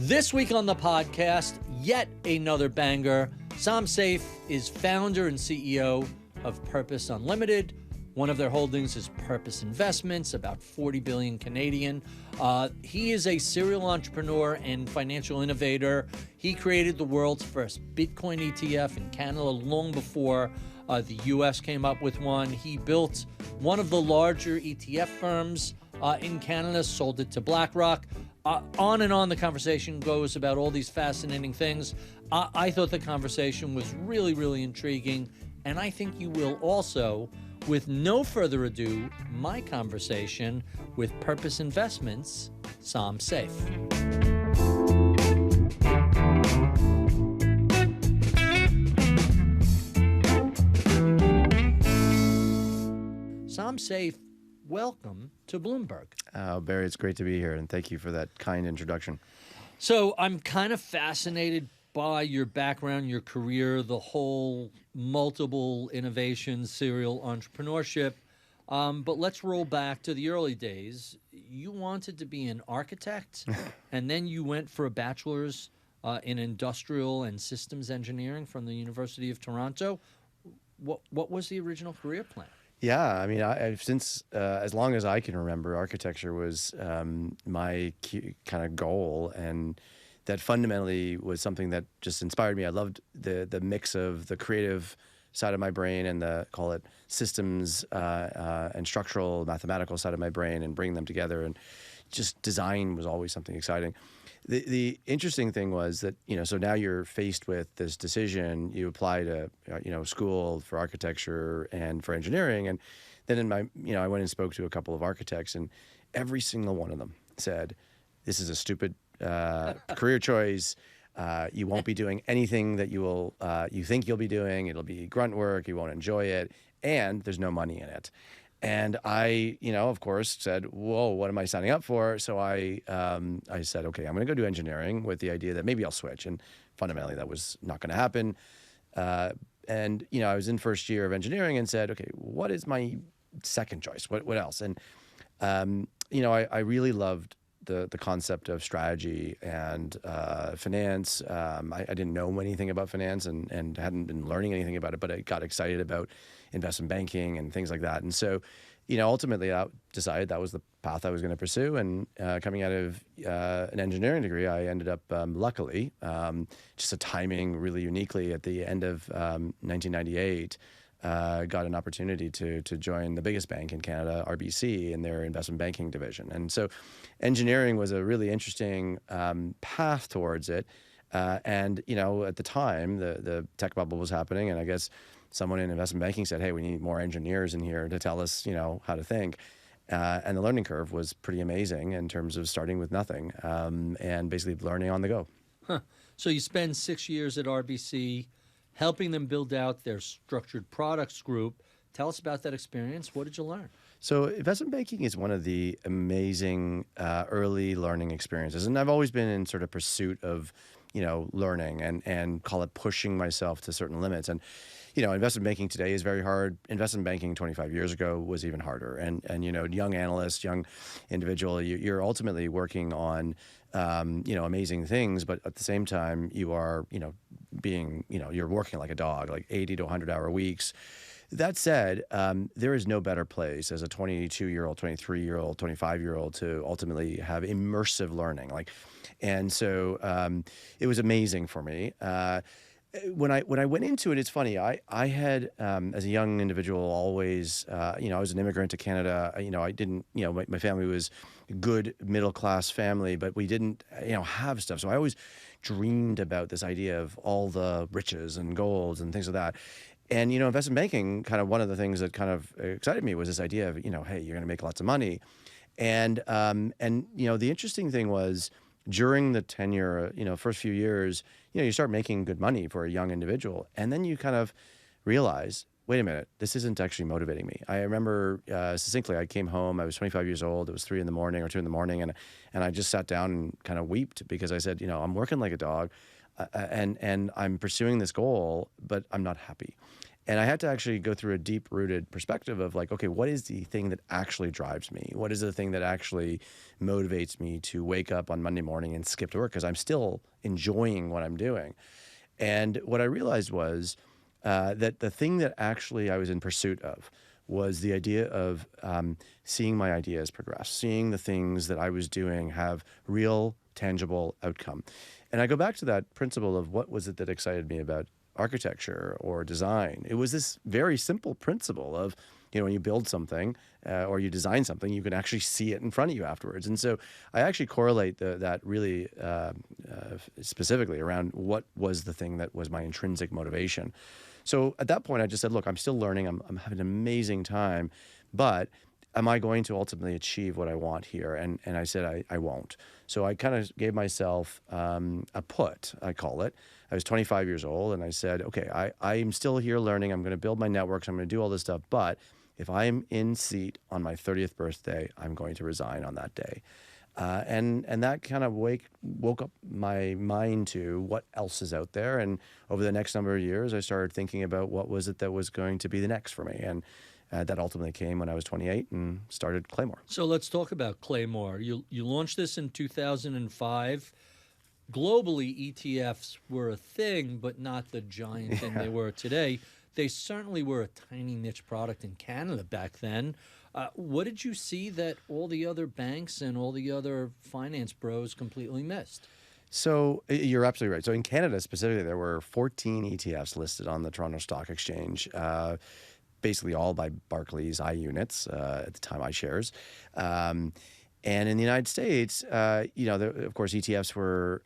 This week on the podcast, yet another banger. Som Seif is founder and CEO of Purpose Unlimited. One of their holdings is Purpose Investments, about 40 billion Canadian. He is a serial entrepreneur and financial innovator. He created the world's first Bitcoin ETF in Canada long before the US came up with one. He built one of the larger ETF firms in Canada, sold it to BlackRock. On and on the conversation goes about all these fascinating things. I thought the conversation was really, really intriguing, and I think you will also. With no further ado, my conversation with Purpose Investments, Som Seif. Som Seif, welcome to Bloomberg. Barry, it's great to be here, and thank you for that kind introduction. So I'm kind of fascinated by your background, your career, the whole multiple innovations, serial entrepreneurship. But let's roll back to the early days. You wanted to be an architect, and then you went for a bachelor's in industrial and systems engineering from the University of Toronto. What was the original career plan? Yeah, I mean, I've since as long as I can remember, architecture was my kind of goal, and that fundamentally was something that just inspired me. I loved the mix of the creative side of my brain and the, call it, systems and structural mathematical side of my brain, and bring them together. And just design was always something exciting. The interesting thing was that, so now you're faced with this decision. You apply to, school for architecture and for engineering. And then I went and spoke to a couple of architects, and every single one of them said, this is a stupid career choice. You won't be doing anything that you think you'll be doing. It'll be grunt work. You won't enjoy it. And there's no money in it. And I, of course, said, whoa, what am I signing up for? So I said, okay, I'm going to go do engineering with the idea that maybe I'll switch. And fundamentally, that was not going to happen. And I was in first year of engineering and said, okay, what is my second choice? What else? And, I really loved the concept of strategy and finance. I didn't know anything about finance and hadn't been learning anything about it, but I got excited about investment banking and things like that. And so, ultimately I decided that was the path I was going to pursue. And coming out of an engineering degree, I ended up, luckily, just a timing really uniquely at the end of 1998, got an opportunity to join the biggest bank in Canada, RBC, in their investment banking division. And so engineering was a really interesting path towards it. And, at the time, the tech bubble was happening, and I guess someone in investment banking said, hey, we need more engineers in here to tell us, how to think. And the learning curve was pretty amazing in terms of starting with nothing and basically learning on the go. Huh. So you spend 6 years at RBC helping them build out their structured products group. Tell us about that experience. What did you learn? So investment banking is one of the amazing early learning experiences. And I've always been in sort of pursuit of, learning and call it pushing myself to certain limits. And, investment banking today is very hard. Investment banking 25 years ago was even harder. And young analyst, young individual, you're ultimately working on, amazing things. But at the same time, you are, you're working like a dog, like 80 to 100-hour weeks. That said, there is no better place as a 22-year-old, 23-year-old, 25-year-old to ultimately have immersive learning. And so it was amazing for me. When I went into it, it's funny. I had, as a young individual, always, I was an immigrant to Canada. I didn't, my family was a good middle-class family, but we didn't, have stuff. So I always dreamed about this idea of all the riches and golds and things like that. And, investment banking, kind of one of the things that kind of excited me was this idea of, hey, you're going to make lots of money. And the interesting thing was during the tenure, first few years, you start making good money for a young individual. And then you kind of realize, wait a minute, this isn't actually motivating me. I remember succinctly, I came home, I was 25 years old, it was 3 in the morning or 2 in the morning, and I just sat down and kind of wept because I said, I'm working like a dog and I'm pursuing this goal, but I'm not happy. And I had to actually go through a deep-rooted perspective of like, okay, what is the thing that actually drives me? What is the thing that actually motivates me to wake up on Monday morning and skip to work? Because I'm still enjoying what I'm doing. And what I realized was that the thing that actually I was in pursuit of was the idea of seeing my ideas progress, seeing the things that I was doing have real, tangible outcome. And I go back to that principle of what was it that excited me about architecture or design. It was this very simple principle of, when you build something or you design something, you can actually see it in front of you afterwards. And so I actually correlate that really specifically around what was the thing that was my intrinsic motivation. So at that point, I just said, look, I'm still learning. I'm having an amazing time, but am I going to ultimately achieve what I want here? And I said, I won't. So I kind of gave myself a put, I call it. I was 25 years old, and I said, okay, I'm still here learning. I'm going to build my networks. I'm going to do all this stuff. But if I'm in seat on my 30th birthday, I'm going to resign on that day. And that kind of woke up my mind to what else is out there. And over the next number of years, I started thinking about what was it that was going to be the next for me. And that ultimately came when I was 28 and started Claymore. So let's talk about Claymore. You launched this in 2005. Globally, ETFs were a thing, but not the giant thing they were today. They certainly were a tiny niche product in Canada back then. What did you see that all the other banks and all the other finance bros completely missed? So you're absolutely right. So in Canada specifically, there were 14 ETFs listed on the Toronto Stock Exchange, basically all by Barclays iUnits, at the time iShares. And in the United States, of course, ETFs were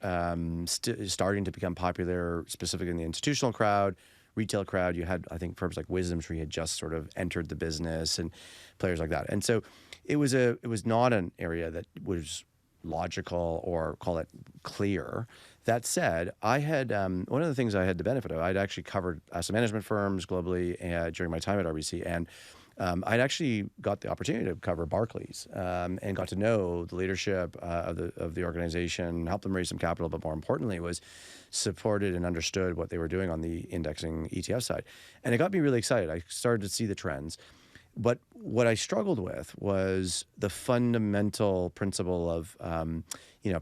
starting to become popular, specifically in the institutional crowd, retail crowd. You had, I think, firms like WisdomTree had just sort of entered the business, and players like that. And so it was not an area that was logical or call it clear. That said, I had one of the things I had the benefit of. I'd actually covered asset management firms globally during my time at RBC, and I'd actually got the opportunity to cover Barclays and got to know the leadership of the organization, help them raise some capital, but more importantly was supported and understood what they were doing on the indexing ETF side. And it got me really excited. I started to see the trends. But what I struggled with was the fundamental principle of,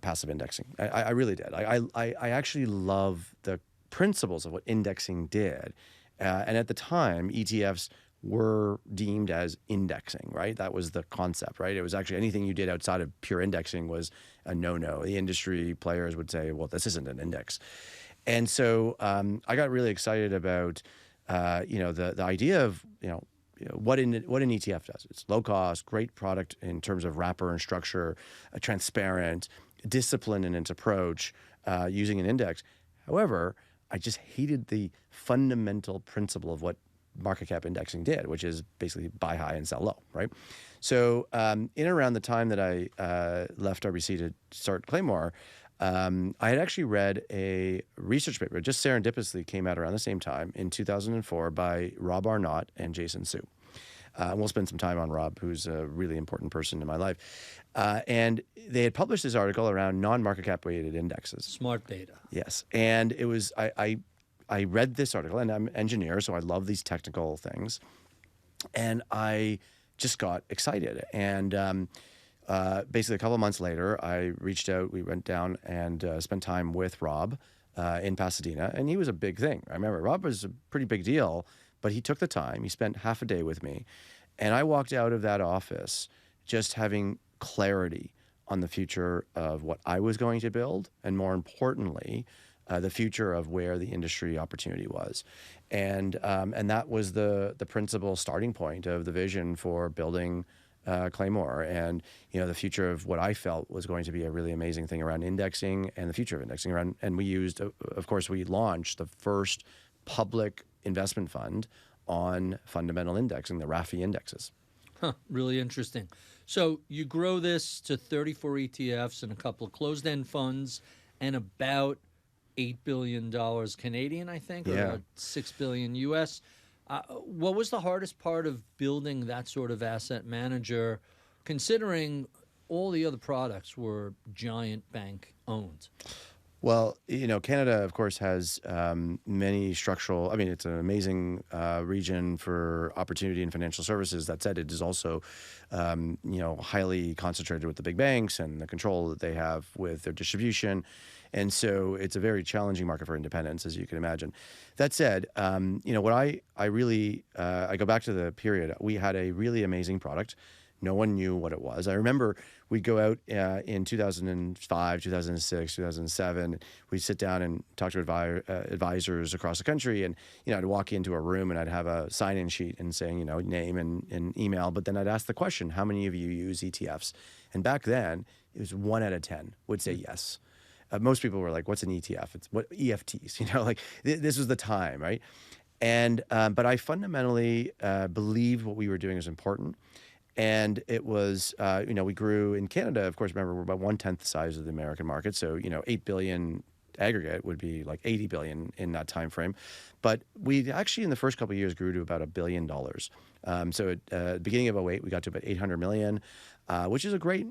passive indexing. I really did. I actually love the principles of what indexing did. And at the time, ETFs were deemed as indexing, right? That was the concept, right? It was actually anything you did outside of pure indexing was a no-no. The industry players would say, well, this isn't an index. And so I got really excited about, the idea of, what an ETF does. It's low cost, great product in terms of wrapper and structure, transparent, disciplined in its approach, using an index. However, I just hated the fundamental principle of what market cap indexing did, which is basically buy high and sell low, right? So in and around the time that I left RBC to start Claymore, I had actually read a research paper, just serendipitously came out around the same time in 2004 by Rob Arnott and Jason Su. We'll spend some time on Rob, who's a really important person in my life. And they had published this article around non-market cap weighted indexes. Smart beta. Yes. And it was, I read this article, and I'm an engineer, so I love these technical things. And I just got excited. And basically a couple of months later, I reached out, we went down and spent time with Rob in Pasadena, and he was a big thing. I remember Rob was a pretty big deal, but he took the time. He spent half a day with me, and I walked out of that office just having clarity on the future of what I was going to build, and more importantly, the future of where the industry opportunity was. And that was the principal starting point of the vision for building Claymore, and the future of what I felt was going to be a really amazing thing around indexing and the future of indexing around. And we used, of course, we launched the first public investment fund on fundamental indexing, the RAFI indexes. Huh, really interesting. So you grow this to 34 ETFs and a couple of closed-end funds and about $8 billion Canadian, I think, or about $6 billion US. What was the hardest part of building that sort of asset manager, considering all the other products were giant bank owned? Well, Canada, of course, has many structural. I mean, it's an amazing region for opportunity in financial services. That said, it is also, highly concentrated with the big banks and the control that they have with their distribution, and so it's a very challenging market for independents, as you can imagine. That said, what I really I go back to the period. We had a really amazing product. No one knew what it was. I remember we'd go out in 2005, 2006, 2007. We'd sit down and talk to advisors across the country. And, I'd walk into a room and I'd have a sign-in sheet and saying, name and email. But then I'd ask the question, how many of you use ETFs? And back then, it was 1 out of 10 would say yes. Most people were like, what's an ETF? It's what EFTs, this was the time, right? And, but I fundamentally believed what we were doing was important. And it was, we grew in Canada, of course, remember, we're about 1/10 the size of the American market. So, 8 billion aggregate would be like 80 billion in that time frame. But we actually, in the first couple of years, grew to about $1 billion. So at the beginning of 2008, we got to about 800 million, which is a great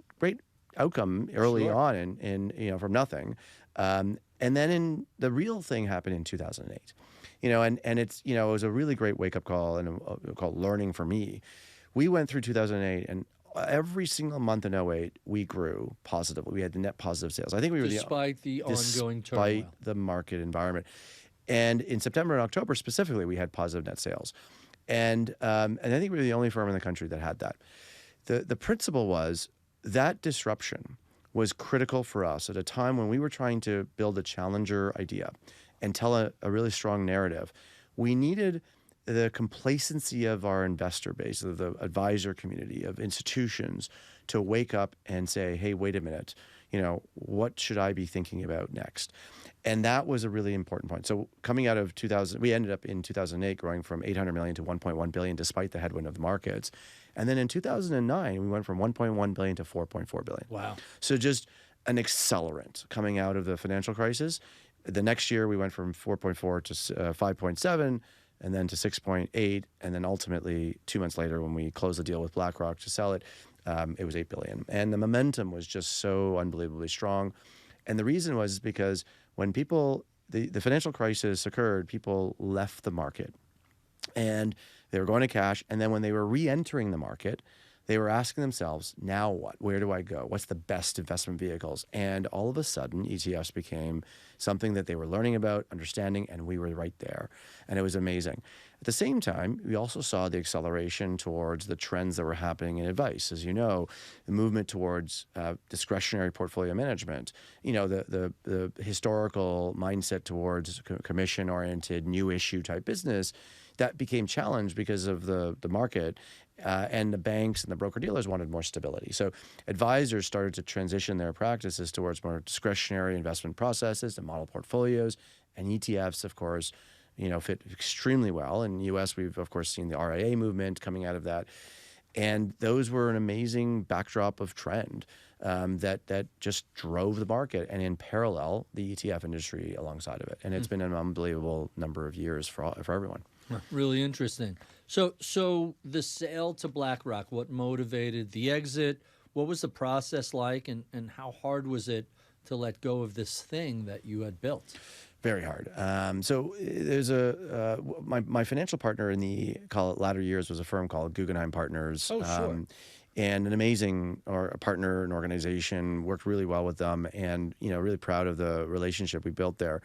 outcome early on in from nothing. And then the real thing happened in 2008, and it's, it was a really great wake-up call and called learning for me. We went through 2008, and every single month in 2008, we grew positively. We had net positive sales. I think we were despite the ongoing turmoil, despite the market environment. And in September and October specifically, we had positive net sales, and I think we were the only firm in the country that had that. The principle was that disruption was critical for us at a time when we were trying to build a challenger idea and tell a really strong narrative. We needed the complacency of our investor base, of the advisor community, of institutions, to wake up and say, hey, wait a minute, what should I be thinking about next? And that was a really important point. So coming out of 2000, we ended up in 2008 growing from 800 million to 1.1 billion, despite the headwind of the markets. And then in 2009, we went from 1.1 billion to 4.4 billion. Wow. So just an accelerant coming out of the financial crisis. The next year, we went from 4.4 to 5.7, and then to 6.8, and then ultimately 2 months later, when we closed the deal with BlackRock to sell it, it was $8 billion. And the momentum was just so unbelievably strong. And the reason was because when the financial crisis occurred, people left the market and they were going to cash. And then when they were re-entering the market, they were asking themselves, now what? Where do I go? What's the best investment vehicles? And all of a sudden, ETFs became something that they were learning about, understanding, and we were right there. And it was amazing. At the same time, we also saw the acceleration towards the trends that were happening in advice. As you know, the movement towards discretionary portfolio management, the historical mindset towards commission-oriented, new issue type business, that became challenged because of the market. And the banks and the broker-dealers wanted more stability. So advisors started to transition their practices towards more discretionary investment processes and model portfolios. And ETFs, of course, fit extremely well. In the U.S., we've, of course, seen the RIA movement coming out of that. And those were an amazing backdrop of trend that just drove the market. And in parallel, the ETF industry alongside of it. And it's been an unbelievable number of years for everyone. Really interesting. So the sale to BlackRock, what motivated the exit? What was the process like, and how hard was it to let go of this thing that you had built? Very hard. So there's my financial partner in the latter years was a firm called Guggenheim Partners. Oh, sure. And an amazing partner and organization, worked really well with them, and really proud of the relationship we built there.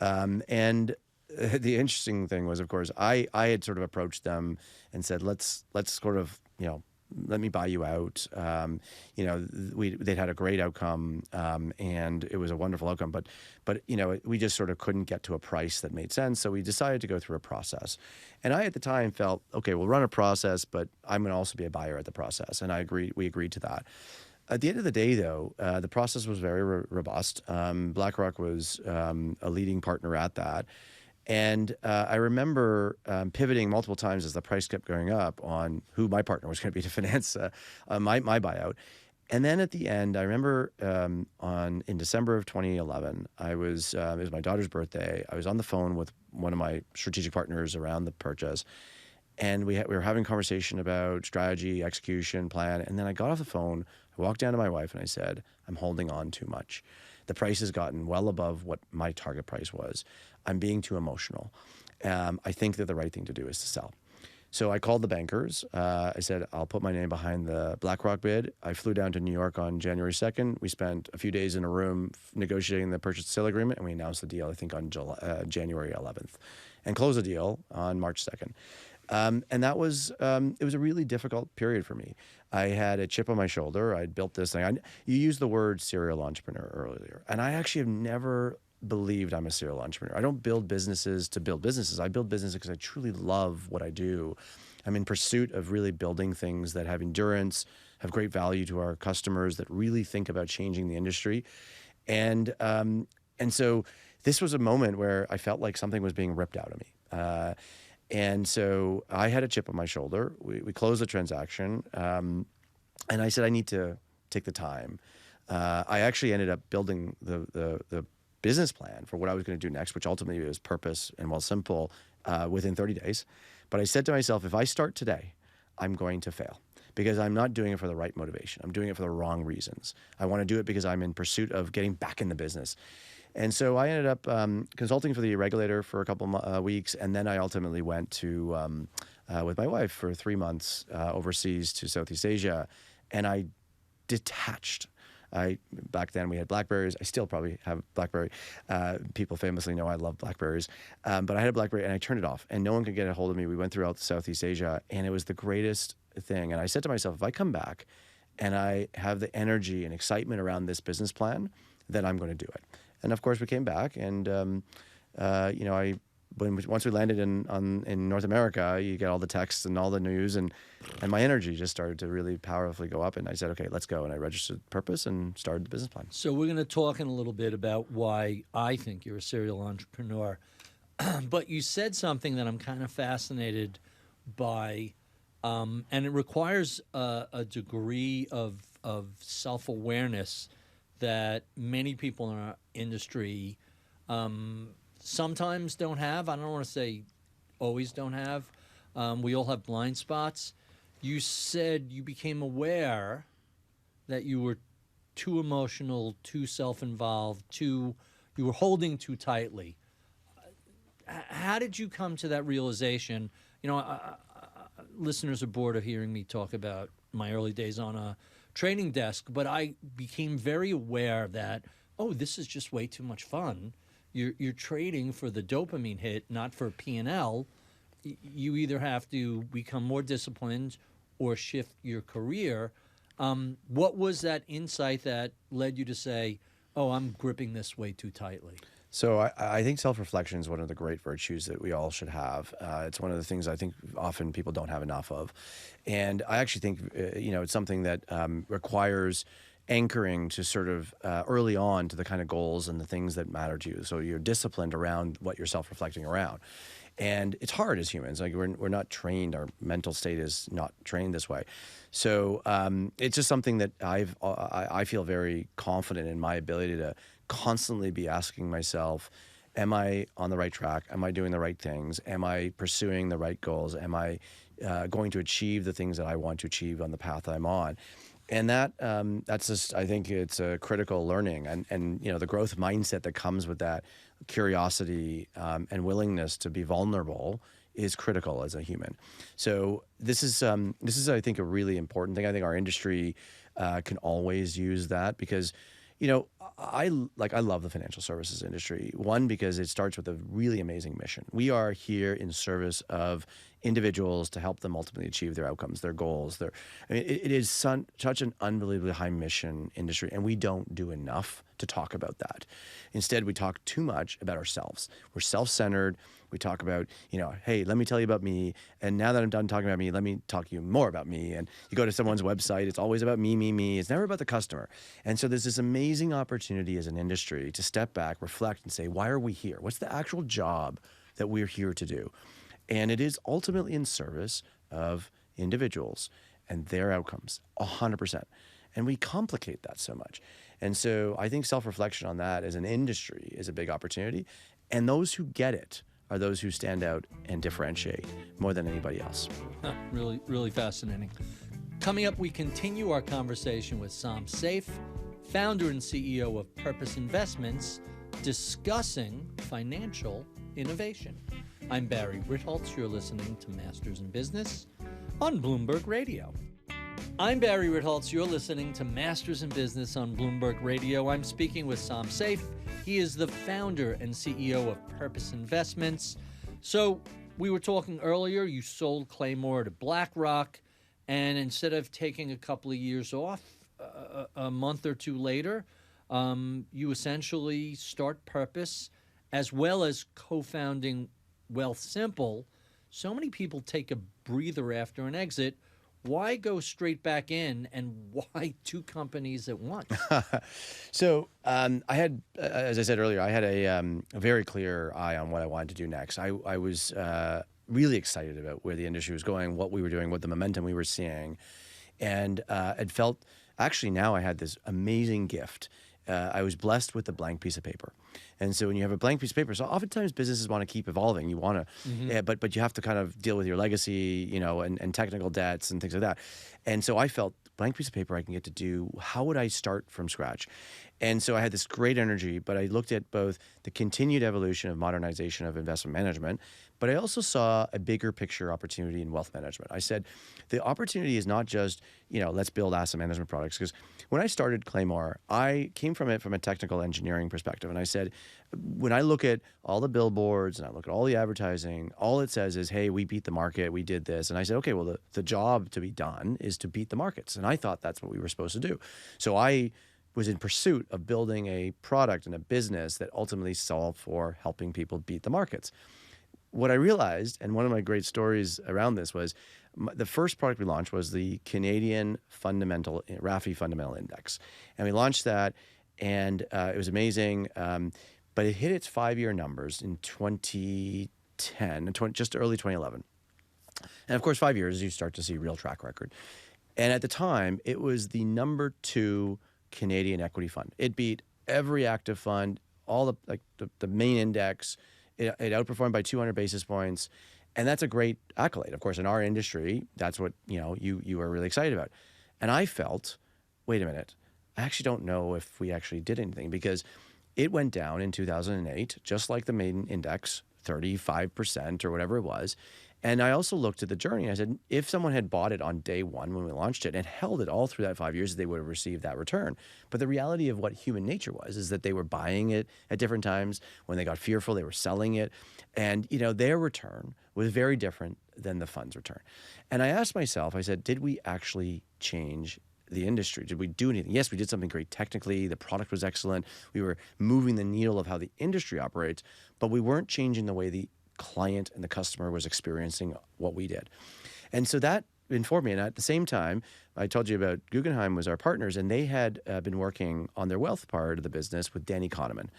And the interesting thing was, of course, I had sort of approached them and said, let's sort of, let me buy you out. They'd had a great outcome, and it was a wonderful outcome, but we just sort of couldn't get to a price that made sense. So we decided to go through a process. And I, at the time, felt, okay, we'll run a process, but I'm going to also be a buyer at the process. And we agreed to that. At the end of the day, though, the process was very robust. BlackRock was a leading partner at that. And I remember pivoting multiple times as the price kept going up on who my partner was going to be to finance my buyout. And then at the end, I remember in December of 2011, it was my daughter's birthday. I was on the phone with one of my strategic partners around the purchase. And we were having a conversation about strategy, execution, plan. And then I got off the phone, I walked down to my wife and I said, I'm holding on too much. The price has gotten well above what my target price was. I'm being too emotional. I think that the right thing to do is to sell. So I called the bankers. I said, I'll put my name behind the BlackRock bid. I flew down to New York on January 2nd. We spent a few days in a room negotiating the purchase and sale agreement, and we announced the deal, I think, on January 11th, and closed the deal on March 2nd. And that was, it was a really difficult period for me. I had a chip on my shoulder. I'd built this thing. You used the word serial entrepreneur earlier, and I actually have never believed I'm a serial entrepreneur. I don't build businesses to build businesses. I build businesses because I truly love what I do. I'm in pursuit of really building things that have endurance, have great value to our customers, that really think about changing the industry. And so this was a moment where I felt like something was being ripped out of me. And so I had a chip on my shoulder. We closed the transaction. And I said, I need to take the time. I actually ended up building the business plan for what I was going to do next, which ultimately was purpose and Wealthsimple within 30 days. But I said to myself, if I start today, I'm going to fail because I'm not doing it for the right motivation. I'm doing it for the wrong reasons. I want to do it because I'm in pursuit of getting back in the business. And so I ended up consulting for the regulator for a couple weeks, and then I ultimately went to with my wife for 3 months overseas to Southeast Asia, and I detached. Back then we had Blackberries. I still probably have Blackberry. People famously know I love Blackberries. But I had a Blackberry and I turned it off and no one could get a hold of me. We went throughout Southeast Asia and it was the greatest thing. And I said to myself, if I come back and I have the energy and excitement around this business plan, then I'm going to do it. And of course we came back and, once we landed in North America, you get all the texts and all the news, and my energy just started to really powerfully go up. And I said, okay, let's go. And I registered Purpose and started the business plan. So we're going to talk in a little bit about why I think you're a serial entrepreneur. But you said something that I'm kind of fascinated by, and it requires a degree of self-awareness that many people in our industry sometimes don't have. I don't want to say always don't have. We all have blind spots. You said you became aware that you were too emotional, too self-involved, you were holding too tightly. How did you come to that realization? You know, listeners are bored of hearing me talk about my early days on a trading desk, but I became very aware that, oh, this is just way too much fun. You're trading for the dopamine hit, not for P&L. You either have to become more disciplined or shift your career. What was that insight that led you to say, oh, I'm gripping this way too tightly? So I think self-reflection is one of the great virtues that we all should have. It's one of the things I think often people don't have enough of. And I actually think, it's something that requires anchoring to sort of early on to the kind of goals and the things that matter to you. So you're disciplined around what you're self-reflecting around. And it's hard as humans. Like we're not trained. Our mental state is not trained this way. So it's just something that I feel very confident in my ability to constantly be asking myself, am I on the right track? Am I doing the right things? Am I pursuing the right goals? Am I going to achieve the things that I want to achieve on the path that I'm on? And that's just, I think it's a critical learning, and the growth mindset that comes with that curiosity and willingness to be vulnerable is critical as a human. So this is I think a really important thing. I think our industry can always use that because, I love the financial services industry. One, because it starts with a really amazing mission. We are here in service of individuals to help them ultimately achieve their outcomes, their goals. It is such an unbelievably high mission industry, and we don't do enough to talk about that. Instead, we talk too much about ourselves. We're self-centered. We talk about, hey, let me tell you about me. And now that I'm done talking about me, let me talk to you more about me. And you go to someone's website, it's always about me, me, me. It's never about the customer. And so there's this amazing opportunity as an industry to step back, reflect, and say, why are we here? What's the actual job that we're here to do? And it is ultimately in service of individuals and their outcomes, 100%. And we complicate that so much. And so I think self-reflection on that as an industry is a big opportunity. And those who get it are those who stand out and differentiate more than anybody else. Really, really fascinating. Coming up, we continue our conversation with Som Seif, founder and CEO of Purpose Investments, discussing financial innovation. I'm Barry Ritholtz. You're listening to Masters in Business on Bloomberg Radio. I'm Barry Ritholtz. You're listening to Masters in Business on Bloomberg Radio. I'm speaking with Som Seif. He is the founder and CEO of Purpose Investments. So we were talking earlier, you sold Claymore to BlackRock, and instead of taking a couple of years off, a month or two later, you essentially start Purpose as well as co-founding Wealthsimple. So many people take a breather after an exit. Why go straight back in, and why two companies at once? So I had, as I said earlier, I had a very clear eye on what I wanted to do next. I was really excited about where the industry was going, what we were doing, what the momentum we were seeing. And it felt, actually now I had this amazing gift. I was blessed with a blank piece of paper. And so when you have a blank piece of paper, so oftentimes businesses want to keep evolving. You want to, but you have to kind of deal with your legacy, and technical debts and things like that. And so I felt blank piece of paper I can get to do. How would I start from scratch? And so I had this great energy, but I looked at both the continued evolution of modernization of investment management, but I also saw a bigger picture opportunity in wealth management. I said, the opportunity is not just, let's build asset management products. Because when I started Claymore, I came from it from a technical engineering perspective. And I said, when I look at all the billboards and I look at all the advertising, all it says is, hey, we beat the market, we did this. And I said, okay, well, the job to be done is to beat the markets. And I thought that's what we were supposed to do. So I was in pursuit of building a product and a business that ultimately solved for helping people beat the markets. What I realized, and one of my great stories around this was, the first product we launched was the Canadian RAFI Fundamental Index. And we launched that, and it was amazing, but it hit its 5-year numbers in 2010, just early 2011. And of course, 5 years, you start to see real track record. And at the time, it was the number 2 Canadian equity fund. It beat every active fund, all the main index. It outperformed by 200 basis points. And that's a great accolade. Of course, in our industry, that's what you are really excited about. And I felt, wait a minute, I actually don't know if we actually did anything, because it went down in 2008, just like the main index, 35% or whatever it was. And I also looked at the journey and I said, if someone had bought it on day one when we launched it and held it all through that 5 years, they would have received that return. But the reality of what human nature was is that they were buying it at different times. When they got fearful, they were selling it. And, their return was very different than the fund's return. And I asked myself, I said, did we actually change the industry? Did we do anything? Yes, we did something great technically. The product was excellent. We were moving the needle of how the industry operates, but we weren't changing the way the client and the customer was experiencing what we did. And so that informed me. And at the same time, I told you about Guggenheim was our partners, and they had been working on their wealth part of the business with Danny Kahneman.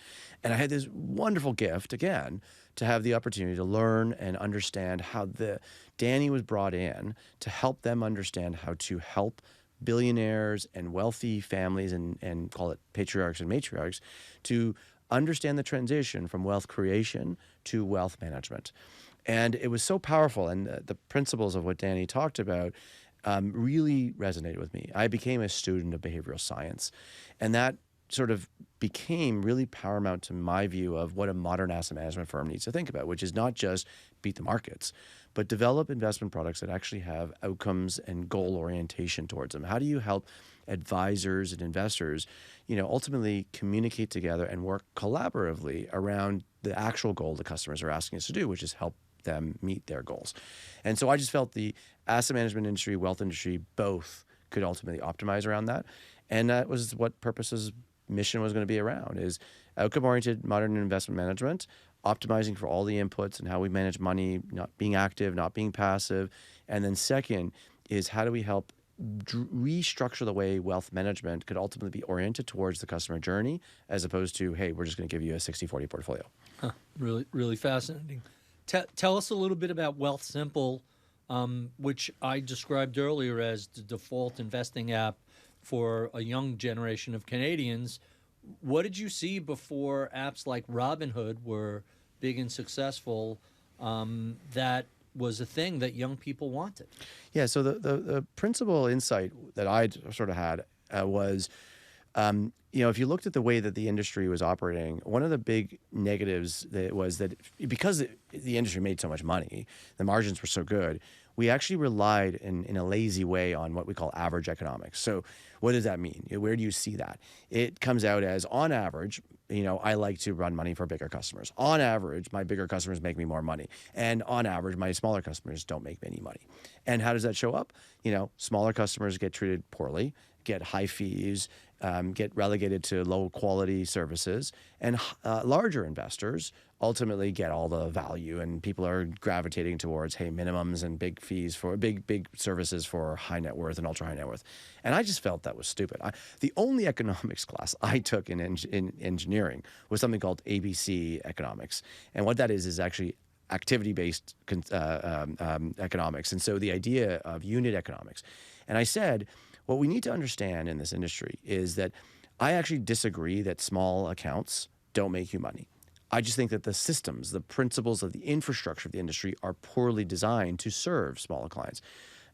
And I had this wonderful gift, again, to have the opportunity to learn and understand how Danny was brought in to help them understand how to help billionaires and wealthy families and call it patriarchs and matriarchs to understand the transition from wealth creation to wealth management. And it was so powerful, and the principles of what Danny talked about really resonated with me. I became a student of behavioral science, and that sort of became really paramount to my view of what a modern asset management firm needs to think about, which is not just beat the markets, but develop investment products that actually have outcomes and goal orientation towards them. How do you help advisors and investors, ultimately communicate together and work collaboratively around the actual goal the customers are asking us to do, which is help them meet their goals? And so I just felt the asset management industry, wealth industry, both could ultimately optimize around that. And that was what Purpose's mission was going to be around, is outcome-oriented modern investment management, optimizing for all the inputs and how we manage money, not being active, not being passive. And then second is, how do we help restructure the way wealth management could ultimately be oriented towards the customer journey, as opposed to, hey, we're just going to give you a 60-40 portfolio. Huh, really, really fascinating. Tell us a little bit about Wealthsimple, which I described earlier as the default investing app for a young generation of Canadians. What did you see before apps like Robinhood were big and successful, that was a thing that young people wanted? Yeah, so the principal insight that I sort of had was If you looked at the way that the industry was operating, one of the big negatives was that because the industry made so much money, the margins were so good, we actually relied in a lazy way on what we call average economics. So what does that mean? Where do you see that? It comes out as, on average, I like to run money for bigger customers. On average, my bigger customers make me more money. And on average, my smaller customers don't make any money. And how does that show up? Smaller customers get treated poorly, get high fees, get relegated to low quality services, and larger investors ultimately get all the value, and people are gravitating towards minimums and big fees for big services for high net worth and ultra high net worth. And I just felt that was stupid. The only economics class I took in engineering was something called ABC economics, and what that is actually activity-based economics. And so the idea of unit economics. And I said, what we need to understand in this industry is that I actually disagree that small accounts don't make you money. I just think that the systems, the principles of the infrastructure of the industry are poorly designed to serve smaller clients.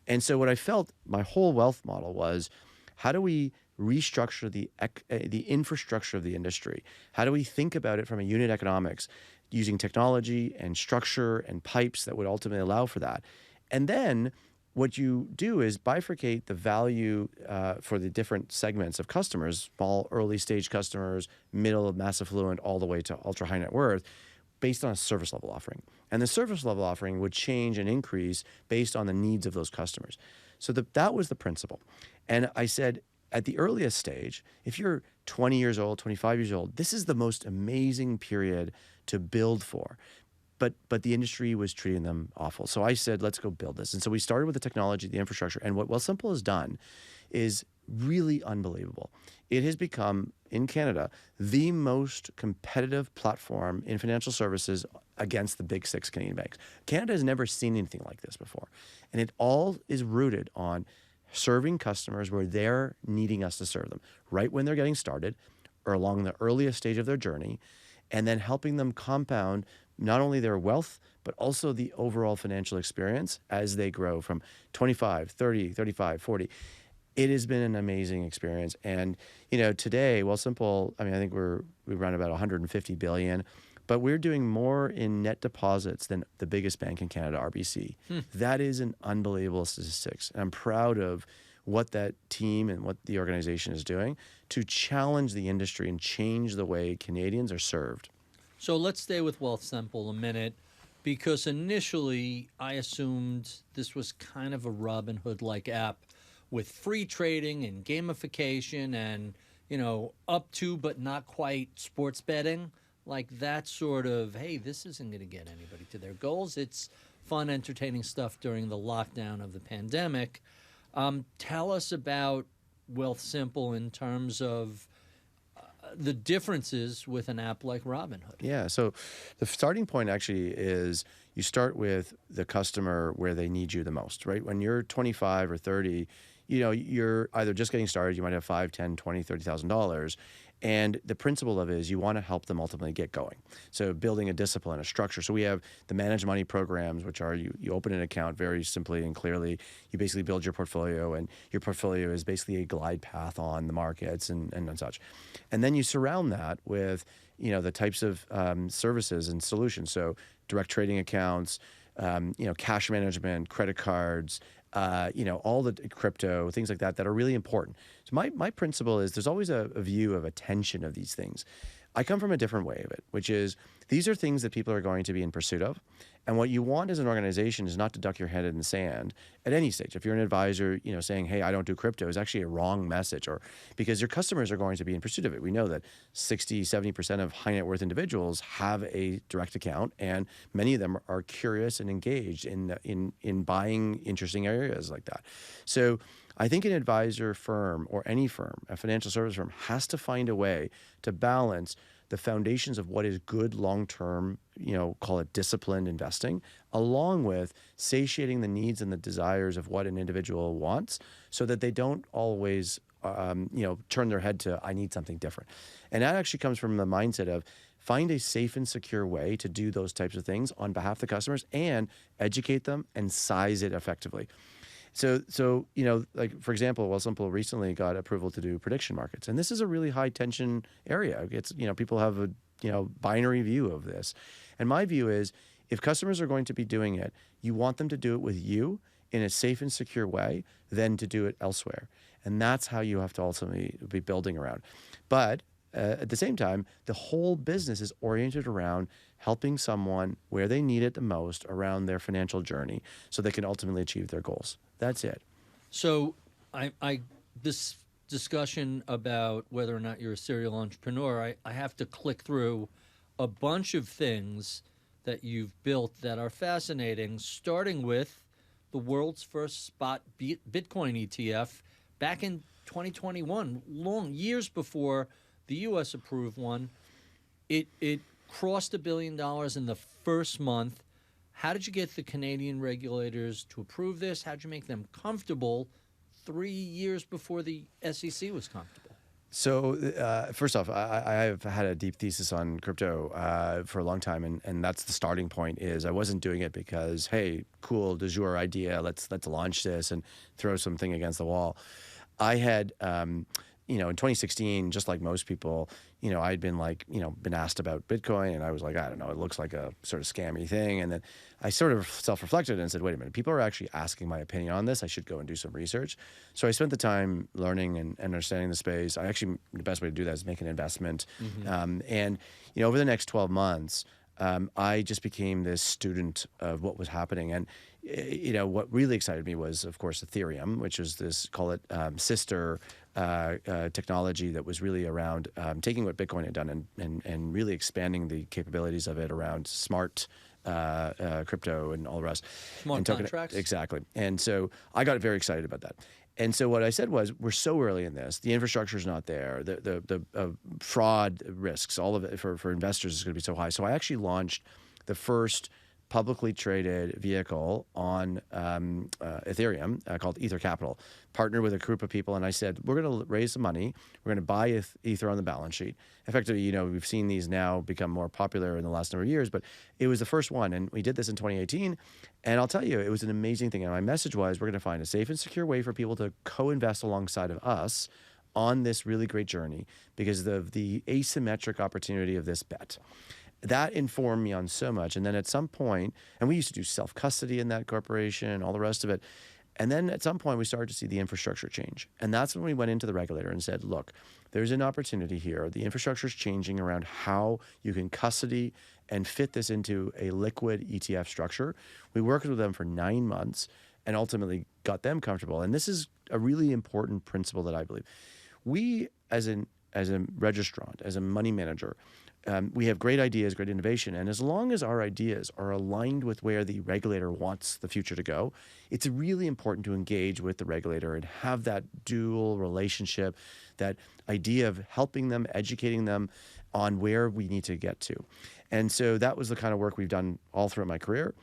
And so what I felt my whole wealth model was, how do we restructure the infrastructure of the industry? How do we think about it from a unit economics using technology and structure and pipes that would ultimately allow for that? And then what you do is bifurcate the value for the different segments of customers, small, early stage customers, middle, mass affluent, all the way to ultra high net worth, based on a service level offering. And the service level offering would change and increase based on the needs of those customers. So that was the principle. And I said, at the earliest stage, if you're 20 years old, 25 years old, this is the most amazing period to build for. But the industry was treating them awful. So I said, let's go build this. And so we started with the technology, the infrastructure. And what Wealthsimple has done is really unbelievable. It has become, in Canada, the most competitive platform in financial services against the big six Canadian banks. Canada has never seen anything like this before. And it all is rooted on serving customers where they're needing us to serve them, right when they're getting started or along the earliest stage of their journey, and then helping them compound not only their wealth, but also the overall financial experience as they grow from 25, 30, 35, 40. It has been an amazing experience. And, today, Wealthsimple, I think we run about 150 billion, but we're doing more in net deposits than the biggest bank in Canada, RBC. That is an unbelievable statistics. And I'm proud of what that team and what the organization is doing to challenge the industry and change the way Canadians are served. So let's stay with Wealthsimple a minute, because initially I assumed this was kind of a Robinhood-like app with free trading and gamification and, up to but not quite sports betting. Like that sort of, hey, this isn't going to get anybody to their goals. It's fun, entertaining stuff during the lockdown of the pandemic. Tell us about Wealthsimple in terms of the differences with an app like Robinhood. Yeah, so the starting point actually is you start with the customer where they need you the most, right? When you're 25 or 30, you're either just getting started, you might have $5, $10, $20, $30,000. And the principle of it is you want to help them ultimately get going. So building a discipline, a structure. So we have the managed money programs, which are you open an account very simply and clearly. You basically build your portfolio, and your portfolio is basically a glide path on the markets and such. And then you surround that with the types of services and solutions. So direct trading accounts, cash management, credit cards, all the crypto, things like that are really important. So my principle is there's always a view of attention of these things. I come from a different way of it, which is these are things that people are going to be in pursuit of. And what you want as an organization is not to duck your head in the sand at any stage. If you're an advisor, saying, hey, I don't do crypto is actually a wrong message, or because your customers are going to be in pursuit of it. We know that 60, 70% of high net worth individuals have a direct account, and many of them are curious and engaged in buying interesting areas like that. So I think an advisor firm or any firm, a financial service firm, has to find a way to balance the foundations of what is good long-term, call it disciplined investing, along with satiating the needs and the desires of what an individual wants, so that they don't always, turn their head to, I need something different. And that actually comes from the mindset of find a safe and secure way to do those types of things on behalf of the customers and educate them and size it effectively. So like for example, Wealthsimple recently got approval to do prediction markets, and this is a really high tension area. It's people have a binary view of this, and my view is if customers are going to be doing it, you want them to do it with you in a safe and secure way, than to do it elsewhere, and that's how you have to ultimately be building around. But at the same time, the whole business is oriented around helping someone where they need it the most around their financial journey so they can ultimately achieve their goals. That's it. So this discussion about whether or not you're a serial entrepreneur, I have to click through a bunch of things that you've built that are fascinating, starting with the world's first spot Bitcoin ETF back in 2021, long years before the U.S. approved one. It crossed $1 billion in the first month. How did you get the Canadian regulators to approve this? How did you make them comfortable 3 years before the SEC was comfortable? So first off, I have had a deep thesis on crypto for a long time, and that's the starting point. Is I wasn't doing it because, hey, cool, du jour idea, let's launch this and throw something against the wall. I had in 2016, just like most people, I'd been been asked about Bitcoin, and I was like, I don't know, it looks like a sort of scammy thing. And then I sort of self-reflected and said, wait a minute, people are actually asking my opinion on this. I should go and do some research. So I spent the time learning and understanding the space. The best way to do that is make an investment. And over the next 12 months, I just became this student of what was happening. And what really excited me was, of course, Ethereum, which was this, call it sister technology that was really around taking what Bitcoin had done and really expanding the capabilities of it around smart crypto and all the rest. Smart contracts. Exactly. And so I got very excited about that. And so what I said was, we're so early in this. The infrastructure is not there. The fraud risks, all of it for investors is going to be so high. So I actually launched the first publicly traded vehicle on Ethereum called Ether Capital. Partnered with a group of people, and I said, we're going to raise some money. We're going to buy Ether on the balance sheet. Effectively, we've seen these now become more popular in the last number of years, but it was the first one, and we did this in 2018. And I'll tell you, it was an amazing thing. And my message was, we're going to find a safe and secure way for people to co-invest alongside of us on this really great journey because of the asymmetric opportunity of this bet. That informed me on so much. And then at some point, and we used to do self-custody in that corporation and all the rest of it. And then at some point, we started to see the infrastructure change. And that's when we went into the regulator and said, look, there's an opportunity here. The infrastructure is changing around how you can custody and fit this into a liquid ETF structure. We worked with them for 9 months and ultimately got them comfortable. And this is a really important principle that I believe. We, as a registrant, as a money manager, we have great ideas, great innovation, and as long as our ideas are aligned with where the regulator wants the future to go, it's really important to engage with the regulator and have that dual relationship, that idea of helping them, educating them on where we need to get to. And so that was the kind of work we've done all throughout my career.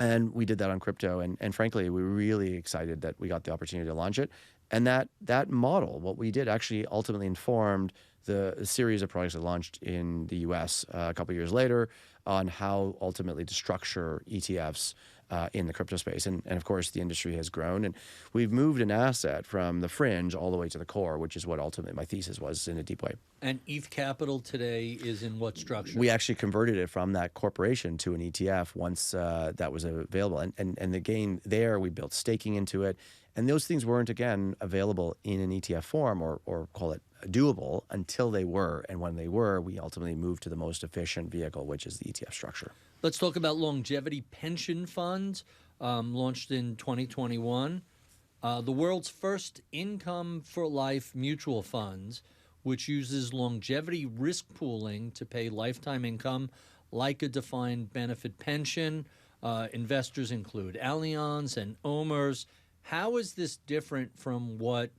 And we did that on crypto. And frankly, we were really excited that we got the opportunity to launch it. And that model, what we did, actually ultimately informed the series of products that launched in the US a couple of years later on how ultimately to structure ETFs in the crypto space. And of course, the industry has grown. And we've moved an asset from the fringe all the way to the core, which is what ultimately my thesis was in a deep way. And ETH Capital today is in what structure? We actually converted it from that corporation to an ETF once that was available. And again, there we built staking into it. And those things weren't, again, available in an ETF form or call it doable until they were. And when they were, we ultimately moved to the most efficient vehicle, which is the ETF structure. Let's talk about longevity pension funds, launched in 2021. The world's first income for life mutual funds, which uses longevity risk pooling to pay lifetime income like a defined benefit pension. Investors include Allianz and OMERS. How is this different from what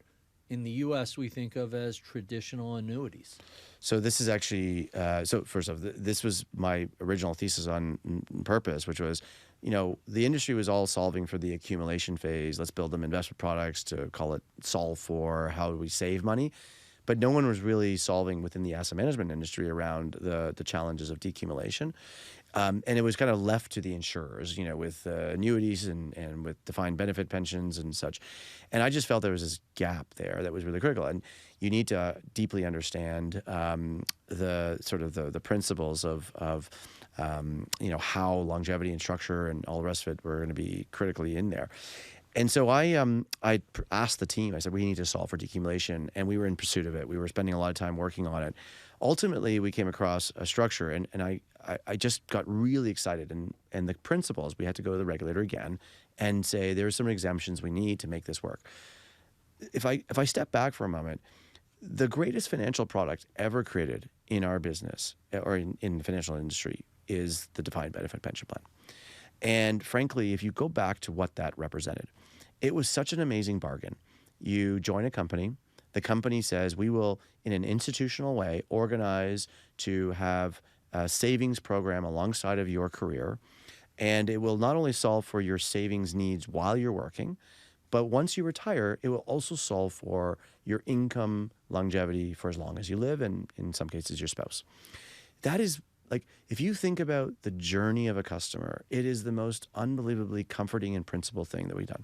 in the U.S. we think of as traditional annuities? So this is actually, so first off, this was my original thesis on purpose, which was, the industry was all solving for the accumulation phase. Let's build them investment products to call it solve for how do we save money. but no one was really solving within the asset management industry around the challenges of decumulation. And it was kind of left to the insurers, with annuities and with defined benefit pensions and such. And I just felt there was this gap there that was really critical. And you need to deeply understand the sort of the principles of how longevity and structure and all the rest of it were going to be critically in there. And so I asked the team, I said, we need to solve for decumulation. And we were in pursuit of it. We were spending a lot of time working on it. Ultimately, we came across a structure, and I just got really excited. And the principles, we had to go to the regulator again and say, there are some exemptions we need to make this work. If I step back for a moment, the greatest financial product ever created in our business or in the financial industry is the defined benefit pension plan. And frankly, if you go back to what that represented, it was such an amazing bargain. You join a company, the company says, we will, in an institutional way, organize to have a savings program alongside of your career. And it will not only solve for your savings needs while you're working, but once you retire, it will also solve for your income longevity for as long as you live, and in some cases, your spouse. That is, like, if you think about the journey of a customer, it is the most unbelievably comforting and principled thing that we've done.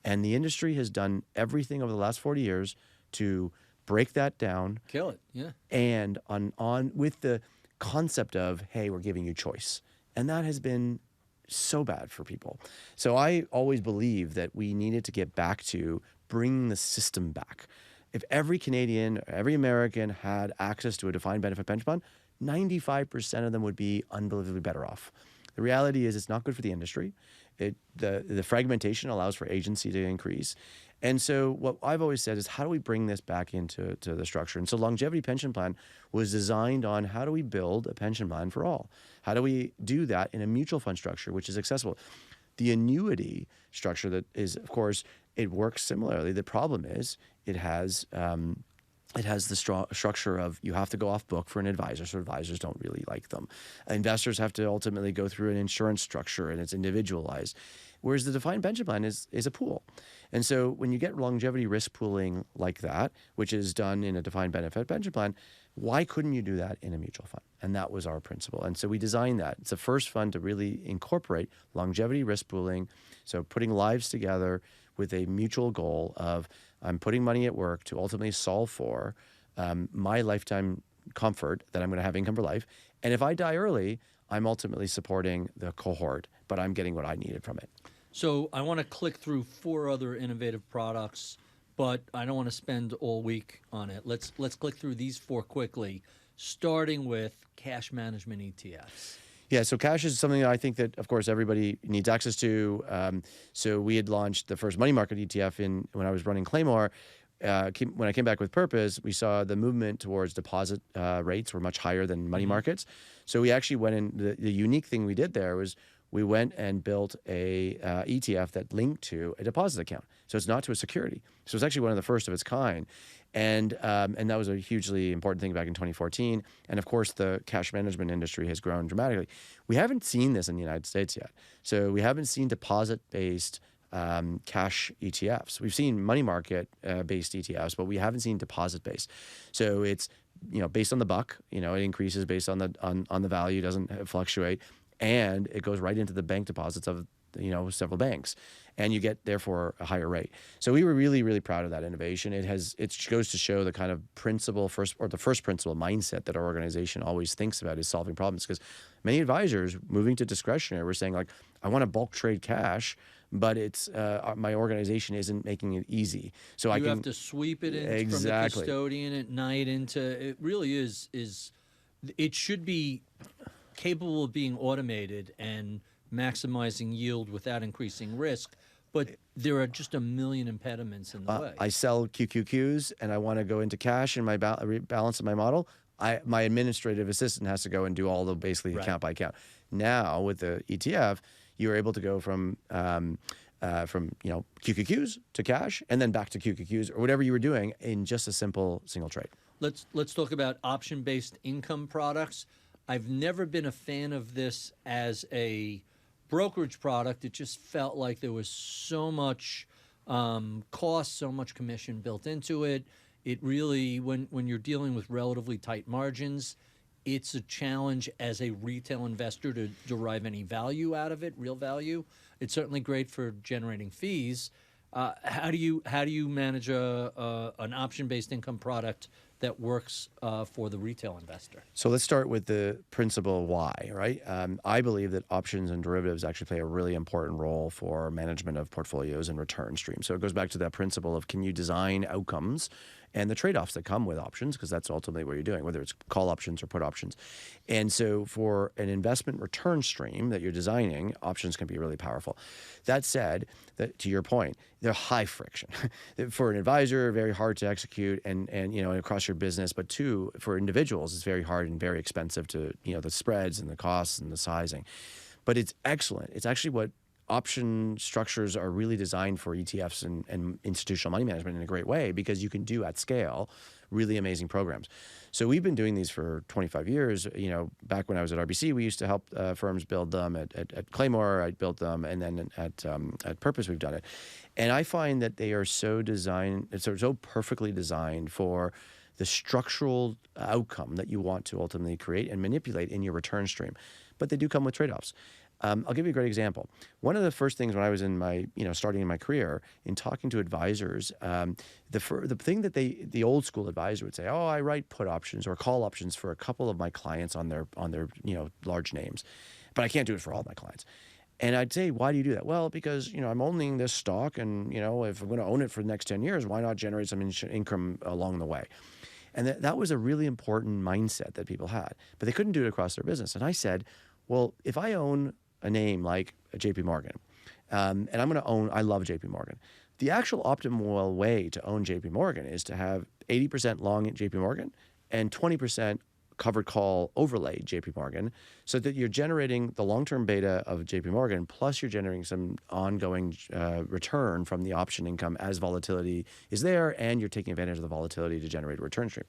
And the industry has done everything over the last 40 years to break that down. Kill it, yeah. And on with the concept of, hey, we're giving you choice. And that has been so bad for people. So I always believed that we needed to get back to bringing the system back. If every Canadian, every American had access to a defined benefit pension plan, 95% of them would be unbelievably better off. The reality is it's not good for the industry. The fragmentation allows for agency to increase. And so what I've always said is, how do we bring this back into the structure? And so longevity pension plan was designed on, how do we build a pension plan for all? How do we do that in a mutual fund structure, which is accessible? The annuity structure that is, of course, it works similarly. The problem is it has the structure of, you have to go off book for an advisor, so advisors don't really like them. Investors have to ultimately go through an insurance structure, and it's individualized. Whereas the defined pension plan is a pool. And so when you get longevity risk pooling like that, which is done in a defined benefit pension plan, why couldn't you do that in a mutual fund? And that was our principle. And so we designed that. It's the first fund to really incorporate longevity risk pooling, so putting lives together with a mutual goal of, I'm putting money at work to ultimately solve for my lifetime comfort, that I'm going to have income for life. And if I die early, I'm ultimately supporting the cohort, but I'm getting what I needed from it. So I want to click through 4 other innovative products, but I don't want to spend all week on it. Let's click through these 4 quickly, starting with cash management ETFs. Yeah, so cash is something that I think that, of course, everybody needs access to. So we had launched the first money market ETF when I was running Claymore. When I came back with Purpose, we saw the movement towards deposit rates were much higher than money markets. So we actually went in. The unique thing we did there was we went and built a ETF that linked to a deposit account. So it's not to a security. So it's actually one of the first of its kind. And that was a hugely important thing back in 2014. And of course, the cash management industry has grown dramatically. We haven't seen this in the United States yet. So we haven't seen deposit-based cash ETFs. We've seen money market based ETFs, but we haven't seen deposit-based. So it's based on the buck. It increases based on the value, doesn't fluctuate, and it goes right into the bank deposits of several banks, and you get therefore a higher rate. So we were really, really proud of that innovation. It goes to show the kind of the first principle mindset that our organization always thinks about is solving problems, because many advisors moving to discretionary were saying, like, I want to bulk trade cash, but it's my organization isn't making it easy. So you have to sweep it in from the custodian at night into, it really is it should be capable of being automated and maximizing yield without increasing risk, but there are just a million impediments in the way. I sell QQQs and I want to go into cash in my balance of my model. My administrative assistant has to go and do all the basically account by account. Now with the ETF, you're able to go from QQQs to cash and then back to QQQs or whatever you were doing in just a simple single trade. Let's talk about option-based income products. I've never been a fan of this as a brokerage product. It just felt like there was so much cost, so much commission built into it. it really, when you're dealing with relatively tight margins, it's a challenge as a retail investor to derive any value out of it, real value. It's certainly great for generating fees. How do you manage an option-based income product that works for the retail investor? So let's start with the principle why, right? I believe that options and derivatives actually play a really important role for management of portfolios and return streams. So it goes back to that principle of, can you design outcomes and the trade-offs that come with options, because that's ultimately what you're doing, whether it's call options or put options. And so for an investment return stream that you're designing, options can be really powerful. That said, to your point, they're high friction. For an advisor, very hard to execute and across your business, but two, for individuals, it's very hard and very expensive to, the spreads and the costs and the sizing. But it's excellent. It's actually what option structures are really designed for ETFs and institutional money management in a great way, because you can do at scale really amazing programs. So we've been doing these for 25 years. Back when I was at RBC, we used to help firms build them. At Claymore, I built them, and then at Purpose, we've done it. And I find that they are so perfectly designed for the structural outcome that you want to ultimately create and manipulate in your return stream. But they do come with trade-offs. I'll give you a great example. One of the first things when I was in my, starting in my career, in talking to advisors, the thing that the old school advisor would say, oh, I write put options or call options for a couple of my clients on their large names, but I can't do it for all my clients. And I'd say, why do you do that? Well, because, I'm owning this stock, and, if I'm going to own it for the next 10 years, why not generate some income along the way? And that was a really important mindset that people had, but they couldn't do it across their business. And I said, well, if I own a name like JP Morgan, and I'm going to own, I love JP Morgan. The actual optimal way to own JP Morgan is to have 80% long at JP Morgan and 20% covered call overlay JP Morgan, so that you're generating the long-term beta of JP Morgan, plus you're generating some ongoing return from the option income as volatility is there, and you're taking advantage of the volatility to generate a return stream.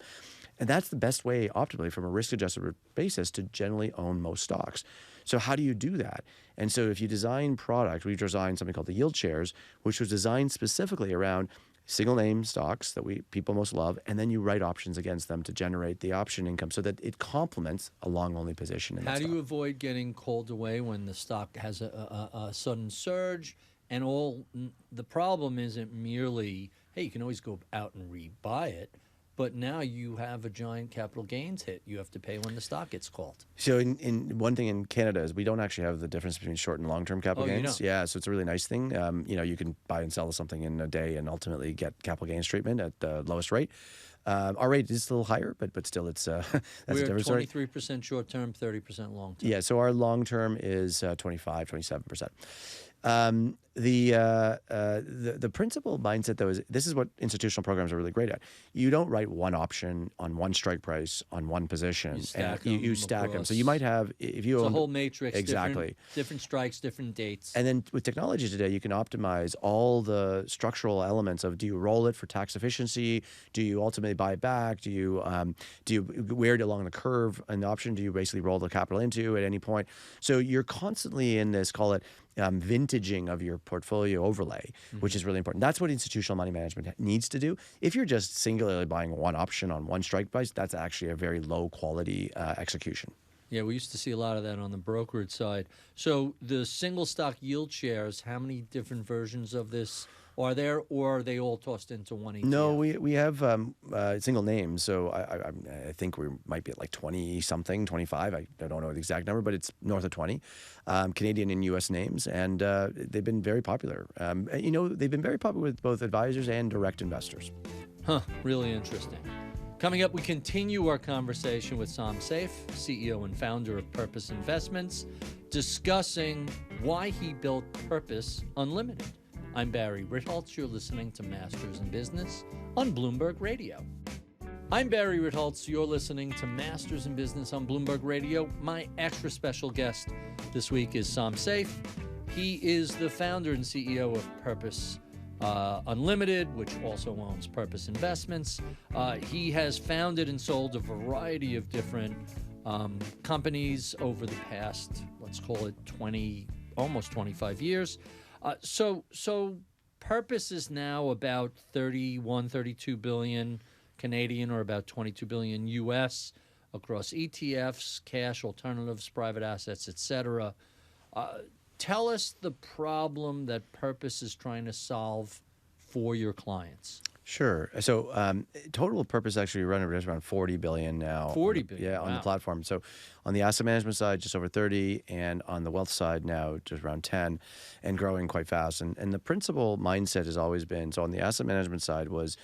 And that's the best way, optimally, from a risk-adjusted basis, to generally own most stocks. So how do you do that? And so if you design product, we designed something called the yield shares, which was designed specifically around single name stocks that people most love, and then you write options against them to generate the option income so that it complements a long-only position in that stock. How do you avoid getting called away when the stock has a sudden surge? And the problem isn't merely, hey, you can always go out and rebuy it, but now you have a giant capital gains hit you have to pay when the stock gets called. So in one thing in Canada is we don't actually have the difference between short and long-term capital gains. You don't? Yeah, so it's a really nice thing. You can buy and sell something in a day and ultimately get capital gains treatment at the lowest rate. Our rate is a little higher, but still it's that's a different story. We're 23% short-term, 30% long-term. Yeah, so our long-term is 25, 27%. The principal mindset, though, is this is what institutional programs are really great at. You don't write one option on one strike price on one position. You stack them. So you might have, if you own a whole matrix, exactly different strikes, different dates. And then with technology today, you can optimize all the structural elements of, do you roll it for tax efficiency? Do you ultimately buy it back? Do you wear it along the curve an option? Do you basically roll the capital into at any point? So you're constantly in this, call it, vintaging of your portfolio overlay, which is really important. That's what institutional money management needs to do. If you're just singularly buying one option on one strike price, that's actually a very low quality execution. Yeah, we used to see a lot of that on the brokerage side. So the single stock yield shares, how many different versions of this are there, or are they all tossed into one ETF? No, we have single names. So I think we might be at like 20-something, 25. I don't know the exact number, but it's north of 20 Canadian and U.S. names. And they've been very popular. They've been very popular with both advisors and direct investors. Really interesting. Coming up, we continue our conversation with Som Seif, CEO and founder of Purpose Investments, discussing why he built Purpose Unlimited. I'm Barry Ritholtz. You're listening to Masters in Business on Bloomberg Radio. I'm Barry Ritholtz. You're listening to Masters in Business on Bloomberg Radio. My extra special guest this week is Som Seif. He is the founder and CEO of Purpose Unlimited, which also owns Purpose Investments. He has founded and sold a variety of different companies over the past, let's call it almost 25 years. So Purpose is now about 32 billion Canadian, or about 22 billion US, across ETFs, cash, alternatives, private assets, etc. Tell us the problem that Purpose is trying to solve for your clients. Sure. So total Purpose actually running around 40 billion now. 40 billion. Yeah, on the platform. So on the asset management side, just over 30, and on the wealth side now, just around 10, and growing quite fast. And the principal mindset has always been, so on the asset management side was,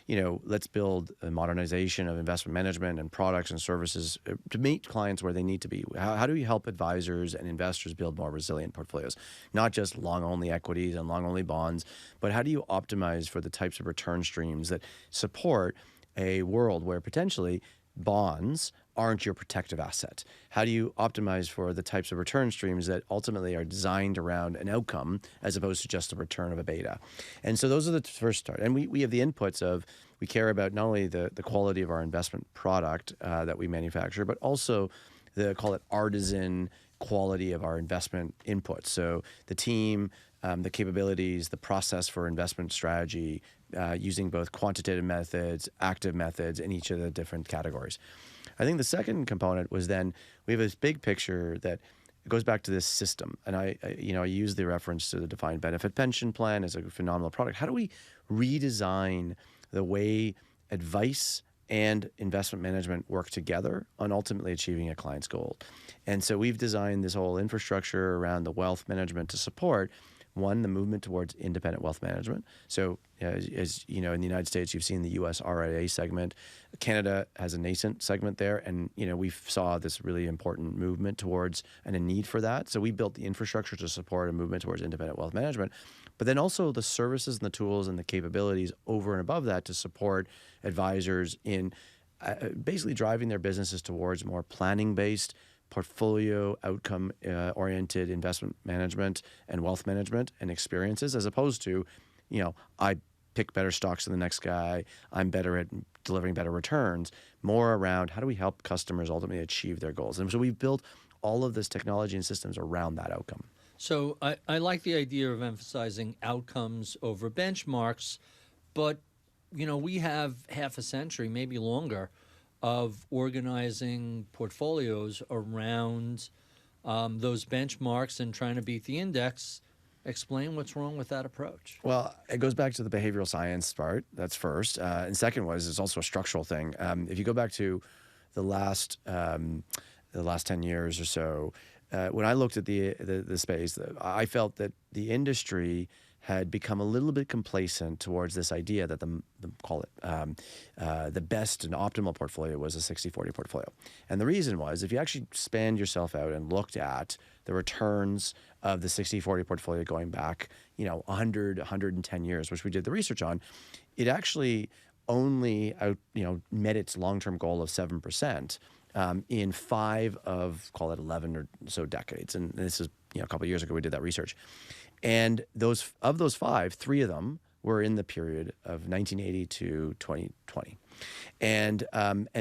let's build a modernization of investment management and products and services to meet clients where they need to be. How do we help advisors and investors build more resilient portfolios? Not just long-only equities and long-only bonds, but how do you optimize for the types of return streams that support a world where potentially bonds aren't your protective asset? How do you optimize for the types of return streams that ultimately are designed around an outcome as opposed to just a return of a beta? And so those are the first start. And we have the inputs of, we care about not only the quality of our investment product that we manufacture, but also the, call it artisan quality of our investment inputs. So the team, the capabilities, the process for investment strategy, using both quantitative methods, active methods in each of the different categories. I think the second component was then we have this big picture that goes back to this system. And I use the reference to the defined benefit pension plan as a phenomenal product. How do we redesign the way advice and investment management work together on ultimately achieving a client's goal? And so we've designed this whole infrastructure around the wealth management to support, one, the movement towards independent wealth management. So as you know, in the United States, you've seen the US RIA segment. Canada has a nascent segment there. And, we saw this really important movement towards and a need for that. So we built the infrastructure to support a movement towards independent wealth management, but then also the services and the tools and the capabilities over and above that to support advisors in basically driving their businesses towards more planning-based, portfolio outcome oriented investment management and wealth management and experiences, as opposed to, I pick better stocks than the next guy, I'm better at delivering better returns, more around how do we help customers ultimately achieve their goals. And so we've built all of this technology and systems around that outcome. So I like the idea of emphasizing outcomes over benchmarks, but we have half a century, maybe longer, of organizing portfolios around those benchmarks and trying to beat the index. Explain what's wrong with that approach. Well, it goes back to the behavioral science part. That's first. And second it's also a structural thing. If you go back to the last 10 years or so, when I looked at the space, I felt that the industry had become a little bit complacent towards this idea that the best and optimal portfolio was a 60-40 portfolio. And the reason was, if you actually spanned yourself out and looked at the returns of the 60-40 portfolio going back, 100, 110 years, which we did the research on, it actually only met its long-term goal of 7%. In 5 of, call it 11 or so decades. And this is, a couple of years ago we did that research. And those 5, 3 of them were in the period of 1980 to 2020. And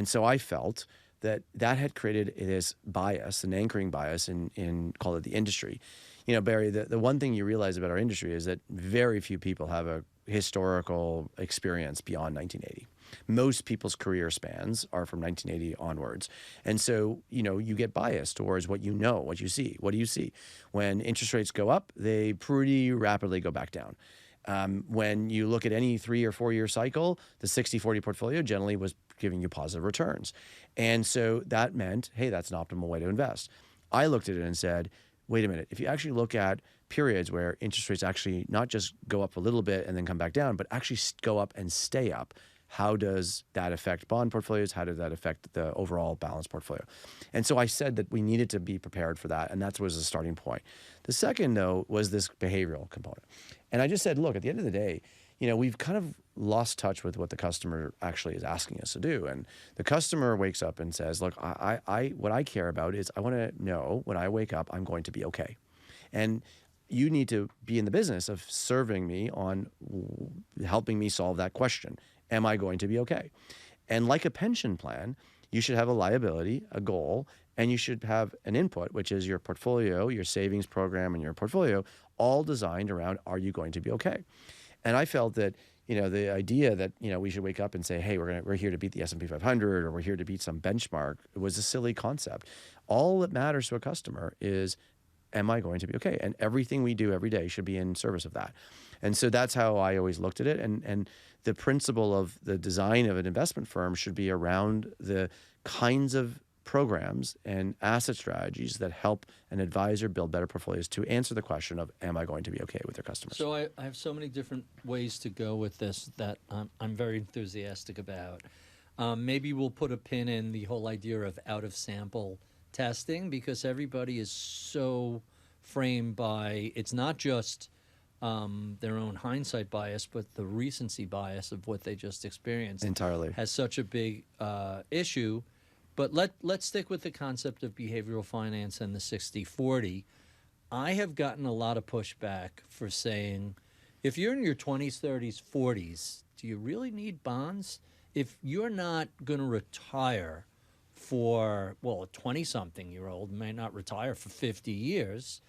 so I felt that had created this bias, an anchoring bias in call it the industry. Barry, the one thing you realize about our industry is that very few people have a historical experience beyond 1980. Most people's career spans are from 1980 onwards. And so, you get biased towards what what you see. What do you see? When interest rates go up, they pretty rapidly go back down. When you look at any 3 or 4 year cycle, the 60-40 portfolio generally was giving you positive returns. And so that meant, hey, that's an optimal way to invest. I looked at it and said, wait a minute, if you actually look at periods where interest rates actually not just go up a little bit and then come back down, but actually go up and stay up, how does that affect bond portfolios? How does that affect the overall balanced portfolio? And so I said that we needed to be prepared for that, and that was the starting point. The second, though, was this behavioral component. And I just said, look, at the end of the day, we've kind of lost touch with what the customer actually is asking us to do. And the customer wakes up and says, look, what I care about is I want to know when I wake up, I'm going to be okay. And you need to be in the business of serving me on helping me solve that question. Am I going to be okay? And like a pension plan, you should have a liability, a goal, and you should have an input, which is your portfolio, your savings program, and your portfolio, all designed around, are you going to be okay? And I felt that, the idea that, we should wake up and say, hey, we're here to beat the S&P 500 or we're here to beat some benchmark was a silly concept. All that matters to a customer is, am I going to be okay? And everything we do every day should be in service of that. And so that's how I always looked at it. And the principle of the design of an investment firm should be around the kinds of programs and asset strategies that help an advisor build better portfolios to answer the question of, am I going to be okay with their customers? So I have so many different ways to go with this that I'm very enthusiastic about. Maybe we'll put a pin in the whole idea of out-of-sample testing, because everybody is so framed by, it's not just their own hindsight bias, but the recency bias of what they just experienced. Entirely. Has such a big issue. But let's stick with the concept of behavioral finance and the 60-40. I have gotten a lot of pushback for saying, if you're in your 20s, 30s, 40s, do you really need bonds? If you're not going to retire for, well, a 20-something-year-old may not retire for 50 years,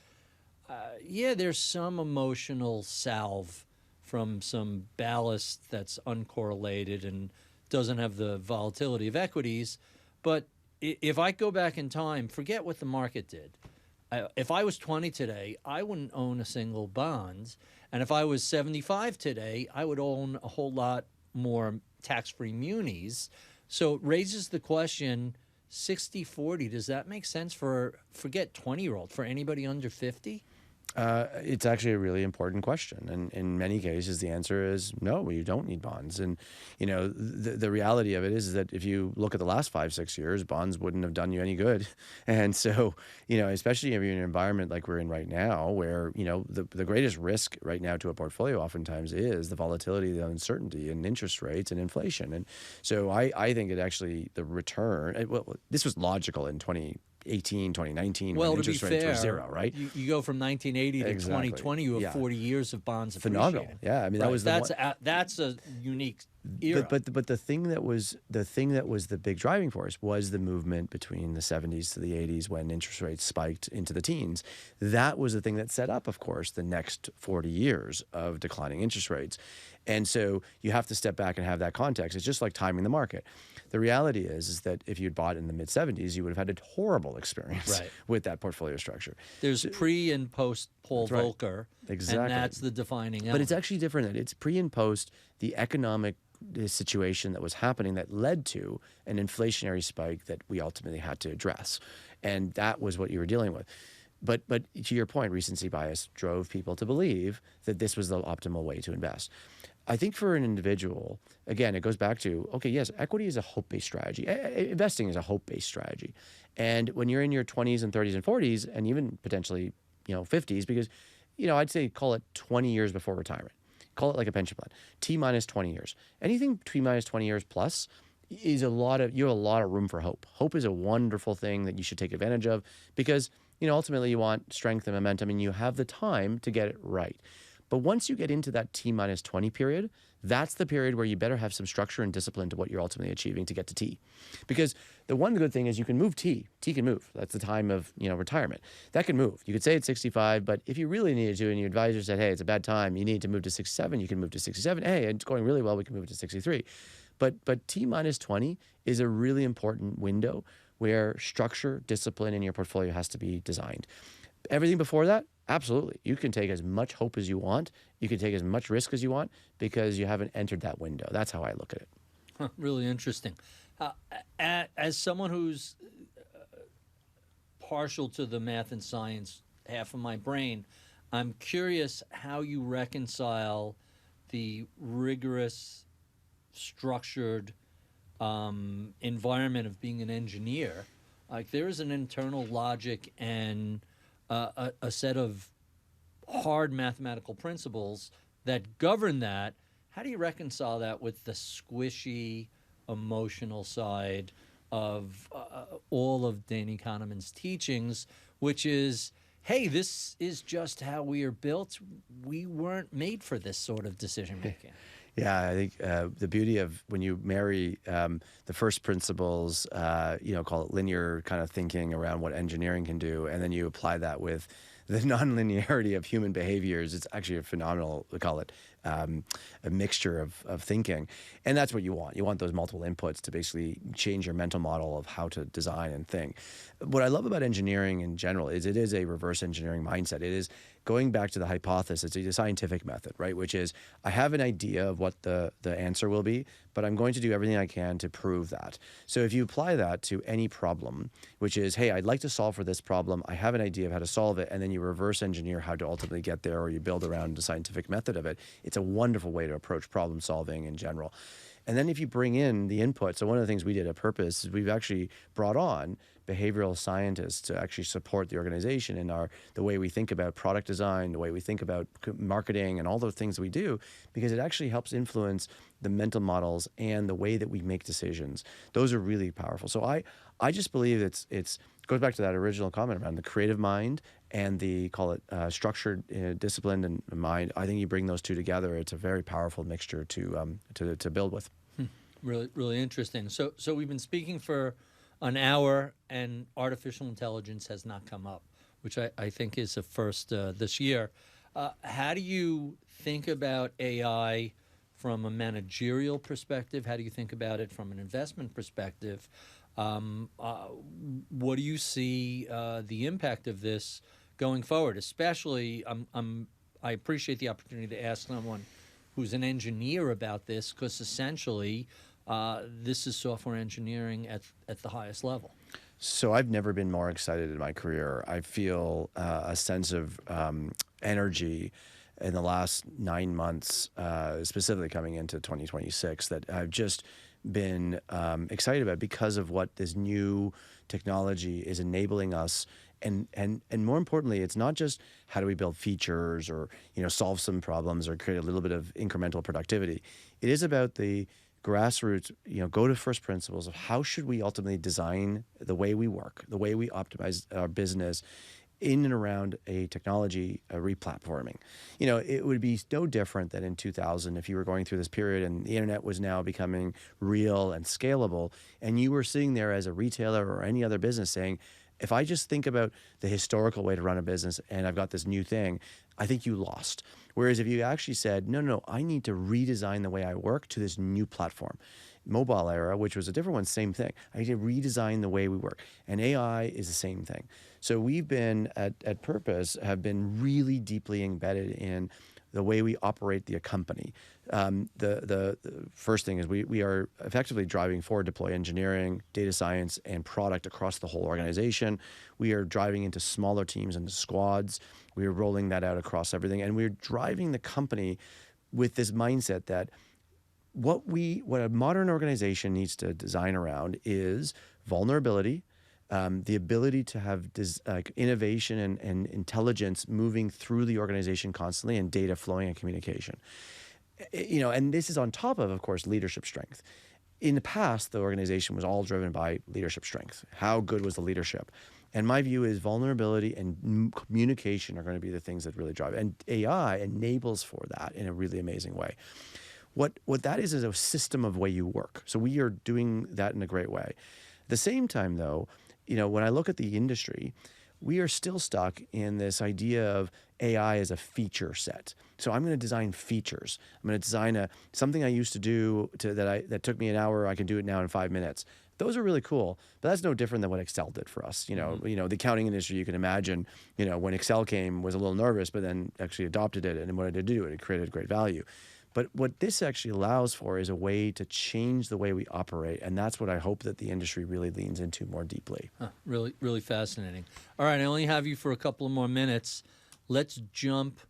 yeah, there's some emotional salve from some ballast that's uncorrelated and doesn't have the volatility of equities. But if I go back in time, forget what the market did. If I was 20 today, I wouldn't own a single bond. And if I was 75 today, I would own a whole lot more tax-free munis. So it raises the question, 60-40, does that make sense forget 20-year-old, for anybody under 50? It's actually a really important question. And in many cases, the answer is no, you don't need bonds. And, the reality of it is that if you look at the last 5-6 years, bonds wouldn't have done you any good. And so, especially if you're in an environment like we're in right now, where, the greatest risk right now to a portfolio oftentimes is the volatility, the uncertainty in interest rates and inflation. And so I think it actually, the return, well, this was logical in 2018, 2019, when interest rates were zero, right? You go from 1980 to 2020, you have 40 years of bonds appreciating. Phenomenal. Yeah, I mean, right. that was that's a unique era. But the thing that was the big driving force was the movement between the 70s to the 80s, when interest rates spiked into the teens. That was the thing that set up, of course, the next 40 years of declining interest rates. And so you have to step back and have that context. It's just like timing the market. The reality is that if you'd bought in the mid-70s, you would have had a horrible experience with that portfolio structure. There's pre and post Paul Volcker, exactly. And that's the defining element. But it's actually different. It's pre and post the economic situation that was happening that led to an inflationary spike that we ultimately had to address. And that was what you were dealing with. But to your point, recency bias drove people to believe that this was the optimal way to invest. I think for an individual, again, it goes back to, okay, yes, equity is a hope-based strategy. Investing is a hope-based strategy. And when you're in your 20s and 30s and 40s, and even potentially, 50s, because, I'd say call it 20 years before retirement. Call it like a pension plan. T minus 20 years. Anything T minus 20 years plus is you have a lot of room for hope. Hope is a wonderful thing that you should take advantage of, because, ultimately you want strength and momentum, and you have the time to get it right. But once you get into that T minus 20 period, that's the period where you better have some structure and discipline to what you're ultimately achieving to get to T. Because the one good thing is you can move T. T can move. That's the time of, retirement. That can move. You could say it's 65, but if you really needed to and your advisor said, hey, it's a bad time, you need to move to 67, you can move to 67. Hey, it's going really well, we can move to 63. But T minus 20 is a really important window where structure, discipline in your portfolio has to be designed. Everything before that, absolutely. You can take as much hope as you want. You can take as much risk as you want, because you haven't entered that window. That's how I look at it. Huh, really interesting. As someone who's partial to the math and science half of my brain, I'm curious how you reconcile the rigorous, structured environment of being an engineer. Like, there is an internal logic and a set of hard mathematical principles that govern that. How do you reconcile that with the squishy, emotional side of all of Danny Kahneman's teachings, which is, hey, this is just how we are built. We weren't made for this sort of decision making. Yeah, I think the beauty of when you marry the first principles, call it linear kind of thinking around what engineering can do, and then you apply that with the nonlinearity of human behaviors. It's actually a phenomenal, we call it, a mixture of thinking. And that's what you want. You want those multiple inputs to basically change your mental model of how to design and think. What I love about engineering in general is it is a reverse engineering mindset. It is going back to the hypothesis. It's a scientific method, right? Which is, I have an idea of what the answer will be, but I'm going to do everything I can to prove that. So if you apply that to any problem, which is, hey, I'd like to solve for this problem, I have an idea of how to solve it, and then you reverse engineer how to ultimately get there, or you build around the scientific method of it, it's a wonderful way to approach problem solving in general. And then if you bring in the input, so one of the things we did at Purpose is we've actually brought on behavioral scientists to actually support the organization in the way we think about product design, the way we think about marketing, and all those things that we do, because it actually helps influence the mental models and the way that we make decisions. Those are really powerful. So I just believe it goes back to that original comment around the creative mind and the, call it, structured, disciplined and mind. I think you bring those two together, it's a very powerful mixture to build with. Really, really interesting. So we've been speaking for an hour, and artificial intelligence has not come up, which I think is a first this year. How do you think about AI from a managerial perspective? How do you think about it from an investment perspective? What do you see the impact of this going forward? Especially, I appreciate the opportunity to ask someone who's an engineer about this, because essentially this is software engineering at the highest level. So I've never been more excited in my career. I feel a sense of energy in the last 9 months, specifically coming into 2026, that I've just been excited about because of what this new technology is enabling us. And more importantly, it's not just how do we build features or solve some problems or create a little bit of incremental productivity. It is about the grassroots, go to first principles of how should we ultimately design the way we work, the way we optimize our business in and around a technology replatforming. It would be no different than in 2000 if you were going through this period and the internet was now becoming real and scalable, and you were sitting there as a retailer or any other business saying, if I just think about the historical way to run a business and I've got this new thing, I think you lost. Whereas if you actually said, no, I need to redesign the way I work to this new platform. Mobile era, which was a different one, same thing. I need to redesign the way we work. And AI is the same thing. So we've been, at Purpose, have been really deeply embedded in the way we operate the company. The first thing is we are effectively driving forward deploy engineering, data science, and product across the whole organization. We are driving into smaller teams and squads. We are rolling that out across everything. And we're driving the company with this mindset that what a modern organization needs to design around is vulnerability, the ability to have innovation and intelligence moving through the organization constantly, and data flowing and communication. And this is on top of course, leadership strength. In the past, the organization was all driven by leadership strength. How good was the leadership? And my view is vulnerability and communication are going to be the things that really drive it. And AI enables for that in a really amazing way. What that is a system of way you work. So we are doing that in a great way. At the same time, though, when I look at the industry, we are still stuck in this idea of AI as a feature set. So I'm going to design features. I'm going to design something I used to do that took me an hour. I can do it now in 5 minutes. Those are really cool, but that's no different than what Excel did for us. The accounting industry, you can imagine, when Excel came, was a little nervous, but then actually adopted it and wanted to do it. It created great value. But what this actually allows for is a way to change the way we operate, and that's what I hope that the industry really leans into more deeply. Really, really fascinating. All right, I only have you for a couple of more minutes. Let's jump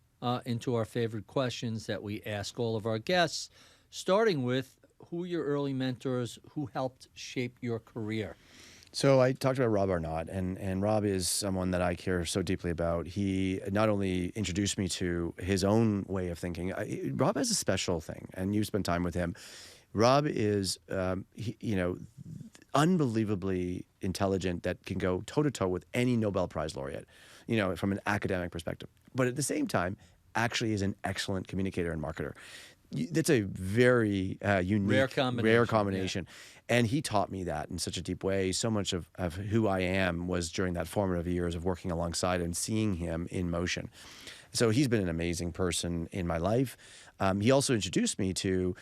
into our favorite questions that we ask all of our guests, starting with who are your early mentors, who helped shape your career? So I talked about Rob Arnott, and Rob is someone that I care so deeply about. He not only introduced me to his own way of thinking. Rob has a special thing, and you spend time with him. Rob is, unbelievably intelligent, that can go toe-to-toe with any Nobel Prize laureate, from an academic perspective. But at the same time, actually is an excellent communicator and marketer. That's a very unique, rare combination. Yeah. And he taught me that in such a deep way. So much of who I am was during that formative years of working alongside and seeing him in motion. So he's been an amazing person in my life. He also introduced me to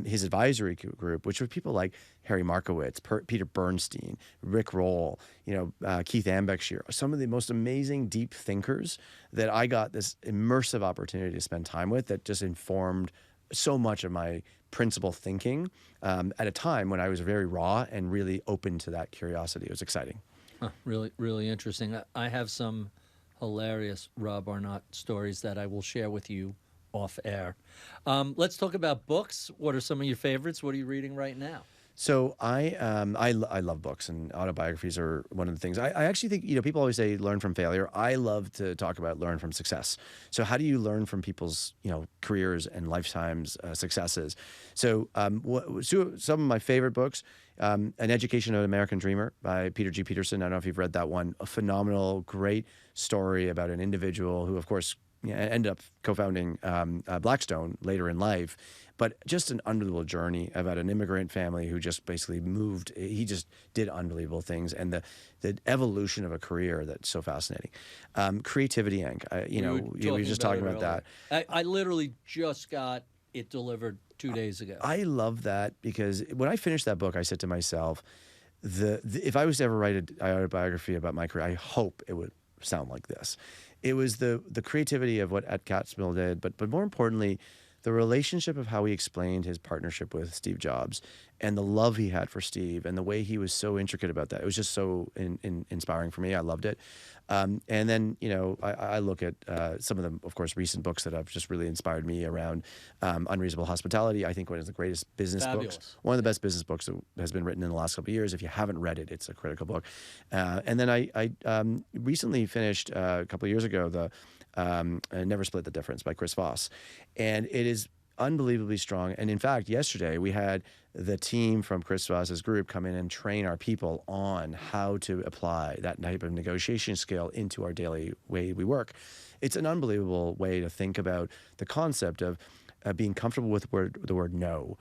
his advisory group, which were people like Harry Markowitz, Peter Bernstein, Rick Roll, Keith Ambekshire, some of the most amazing deep thinkers that I got this immersive opportunity to spend time with that just informed so much of my principal thinking at a time when I was very raw and really open to that curiosity. It was exciting. Huh, really, really interesting. I have some hilarious Rob Arnott stories that I will share with you off air. Let's talk about books. What are some of your favorites? What are you reading right now? So I love books, and autobiographies are one of the things. I actually think, people always say learn from failure. I love to talk about learn from success. So how do you learn from people's careers and lifetimes successes? So some of my favorite books, An Education of an American Dreamer by Peter G. Peterson. I don't know if you've read that one. A phenomenal, great story about an individual who, of course, ended up co-founding Blackstone later in life, but just an unbelievable journey about an immigrant family who just basically moved. He just did unbelievable things, and the evolution of a career that's so fascinating. Creativity Inc. We were just talking about that. I literally just got it delivered 2 days ago. I love that because when I finished that book, I said to myself, if I was to ever write an autobiography about my career, I hope it would sound like this. It was the creativity of what Ed Catmull did, but more importantly, the relationship of how he explained his partnership with Steve Jobs and the love he had for Steve and the way he was so intricate about that. It was just so inspiring for me. I loved it. And then, I look at some of the, of course, recent books that have just really inspired me around Unreasonable Hospitality. I think one of the greatest business books, one of the best business books that has been written in the last couple of years. If you haven't read it, it's a critical book. And then I recently finished a couple of years ago, Never Split the Difference by Chris Voss. And it is unbelievably strong. And in fact, yesterday we had the team from Chris Voss's group come in and train our people on how to apply that type of negotiation skill into our daily way we work. It's an unbelievable way to think about the concept of being comfortable with the word no.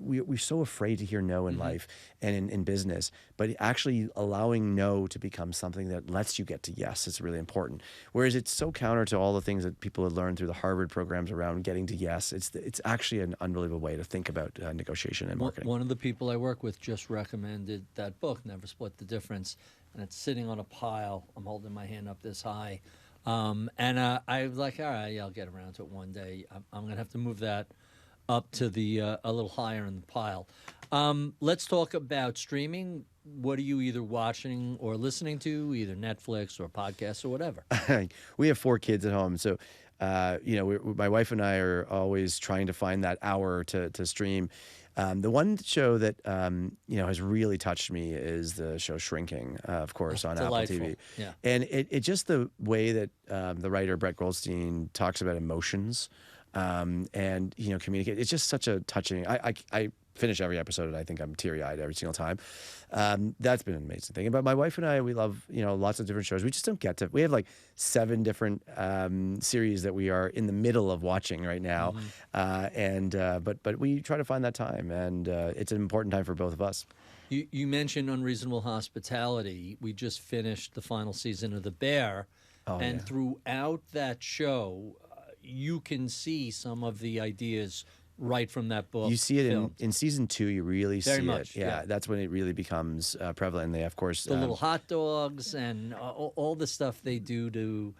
We're so afraid to hear no in life and in business, but actually allowing no to become something that lets you get to yes is really important. Whereas it's so counter to all the things that people have learned through the Harvard programs around getting to yes. It's actually an unbelievable way to think about negotiation and marketing. One of the people I work with just recommended that book, Never Split the Difference, and it's sitting on a pile. I'm holding my hand up this high. And I was like, all right, yeah, I'll get around to it one day. I'm going to have to move that up to the a little higher in the pile. Let's talk about streaming. What are you either watching or listening to, either Netflix or podcasts or whatever? We have 4 kids at home, so my wife and I are always trying to find that hour to stream. The one show that has really touched me is the show Shrinking, of course, on delightful. Apple TV. Yeah. And it just the way that the writer Brett Goldstein talks about emotions and communicate. It's just such a touching. I finish every episode and I think I'm teary-eyed every single time. That's been an amazing thing. But my wife and I, we love lots of different shows. We just don't get to. We have like 7 different series that we are in the middle of watching right now, but we try to find that time, and it's an important time for both of us. You mentioned Unreasonable Hospitality. We just finished the final season of The Bear, throughout that show, you can see some of the ideas right from that book. You see it in season 2. You really Very see much, it. Yeah, that's when it really becomes prevalent. And they, of course, the little hot dogs and all the stuff they do to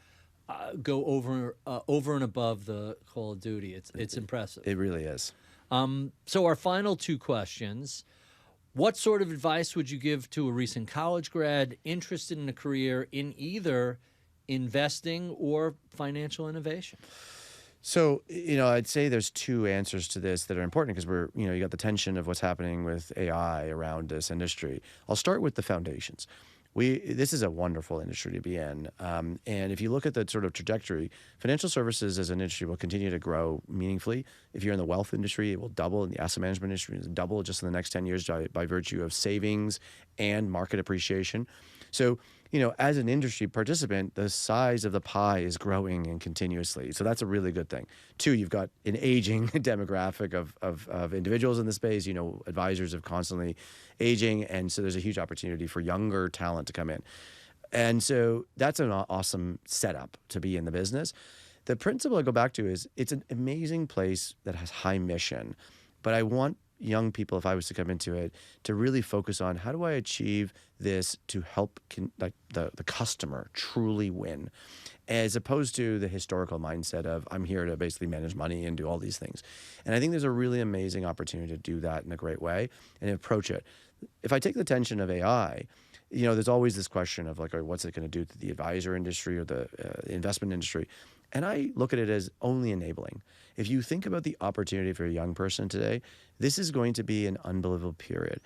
go over and above the Call of Duty. It's impressive. It really is. So our final 2 questions. What sort of advice would you give to a recent college grad interested in a career in either investing or financial innovation? So, I'd say there's 2 answers to this that are important because you got the tension of what's happening with AI around this industry. I'll start with the foundations. This is a wonderful industry to be in. And if you look at the sort of trajectory, financial services as an industry will continue to grow meaningfully. If you're in the wealth industry, it will double. In the asset management industry, it will double just in the next 10 years by virtue of savings and market appreciation. So, as an industry participant, the size of the pie is growing and continuously. So that's a really good thing. Two, you've got an aging demographic of individuals in the space. Advisors are constantly aging. And so there's a huge opportunity for younger talent to come in. And so that's an awesome setup to be in the business. The principle I go back to is it's an amazing place that has high mission, but I want young people, if I was to come into it, to really focus on how do I achieve this to help the customer truly win, as opposed to the historical mindset of I'm here to basically manage money and do all these things. And I think there's a really amazing opportunity to do that in a great way and approach it. If I take the tension of AI, there's always this question of what's it going to do to the advisor industry or the investment industry? And I look at it as only enabling. If you think about the opportunity for a young person today, this is going to be an unbelievable period.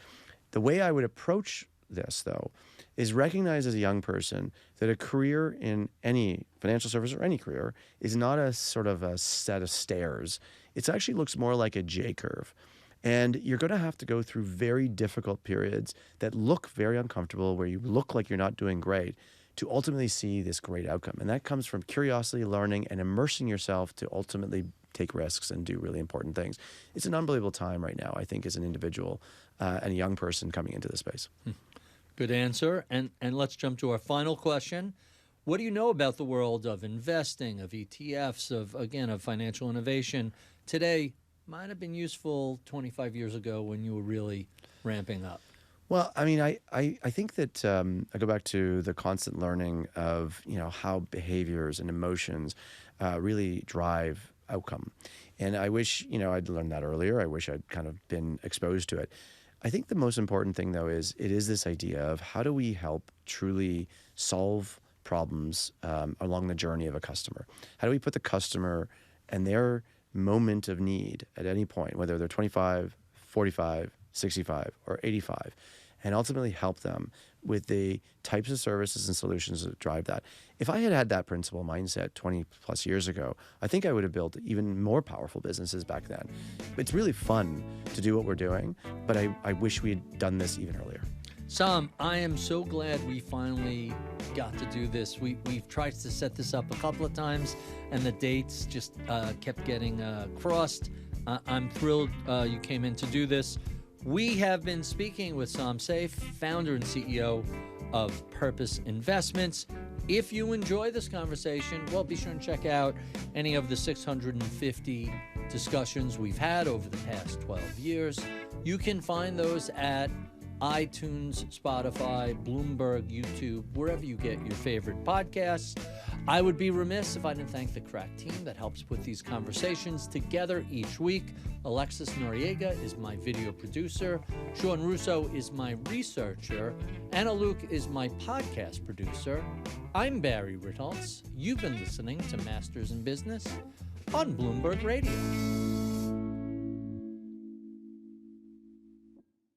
The way I would approach this, though, is recognize as a young person that a career in any financial service or any career is not a sort of a set of stairs. It actually looks more like a J curve. And you're going to have to go through very difficult periods that look very uncomfortable, where you look like you're not doing great, to ultimately see this great outcome. And that comes from curiosity, learning, and immersing yourself to ultimately take risks and do really important things. It's an unbelievable time right now, I think, as an individual and a young person coming into the space. Good answer. And let's jump to our final question. What do you know about the world of investing, of ETFs, of financial innovation today? Might have been useful 25 years ago when you were really ramping up. Well, I mean, I think that I go back to the constant learning of, how behaviors and emotions really drive outcome. And I wish, I'd learned that earlier. I wish I'd kind of been exposed to it. I think the most important thing, though, is this idea of how do we help truly solve problems along the journey of a customer? How do we put the customer and their moment of need at any point, whether they're 25, 45, 65, or 85, and ultimately help them with the types of services and solutions that drive that. If I had had that principle mindset 20 plus years ago, I think I would have built even more powerful businesses back then. It's really fun to do what we're doing, but I wish we had done this even earlier. Som, I am so glad we finally got to do this. We've tried to set this up a couple of times, and the dates just kept getting crossed. I'm thrilled you came in to do this. We have been speaking with Som Seif, founder and CEO of Purpose Investments. If you enjoy this conversation, well, be sure and check out any of the 650 discussions we've had over the past 12 years. You can find those at iTunes, Spotify, Bloomberg, YouTube, wherever you get your favorite podcasts. I would be remiss if I didn't thank the crack team that helps put these conversations together each week. Alexis Noriega is my video producer. Sean Russo is my researcher. Anna Luke is my podcast producer. I'm Barry Ritholtz. You've been listening to Masters in Business on Bloomberg Radio.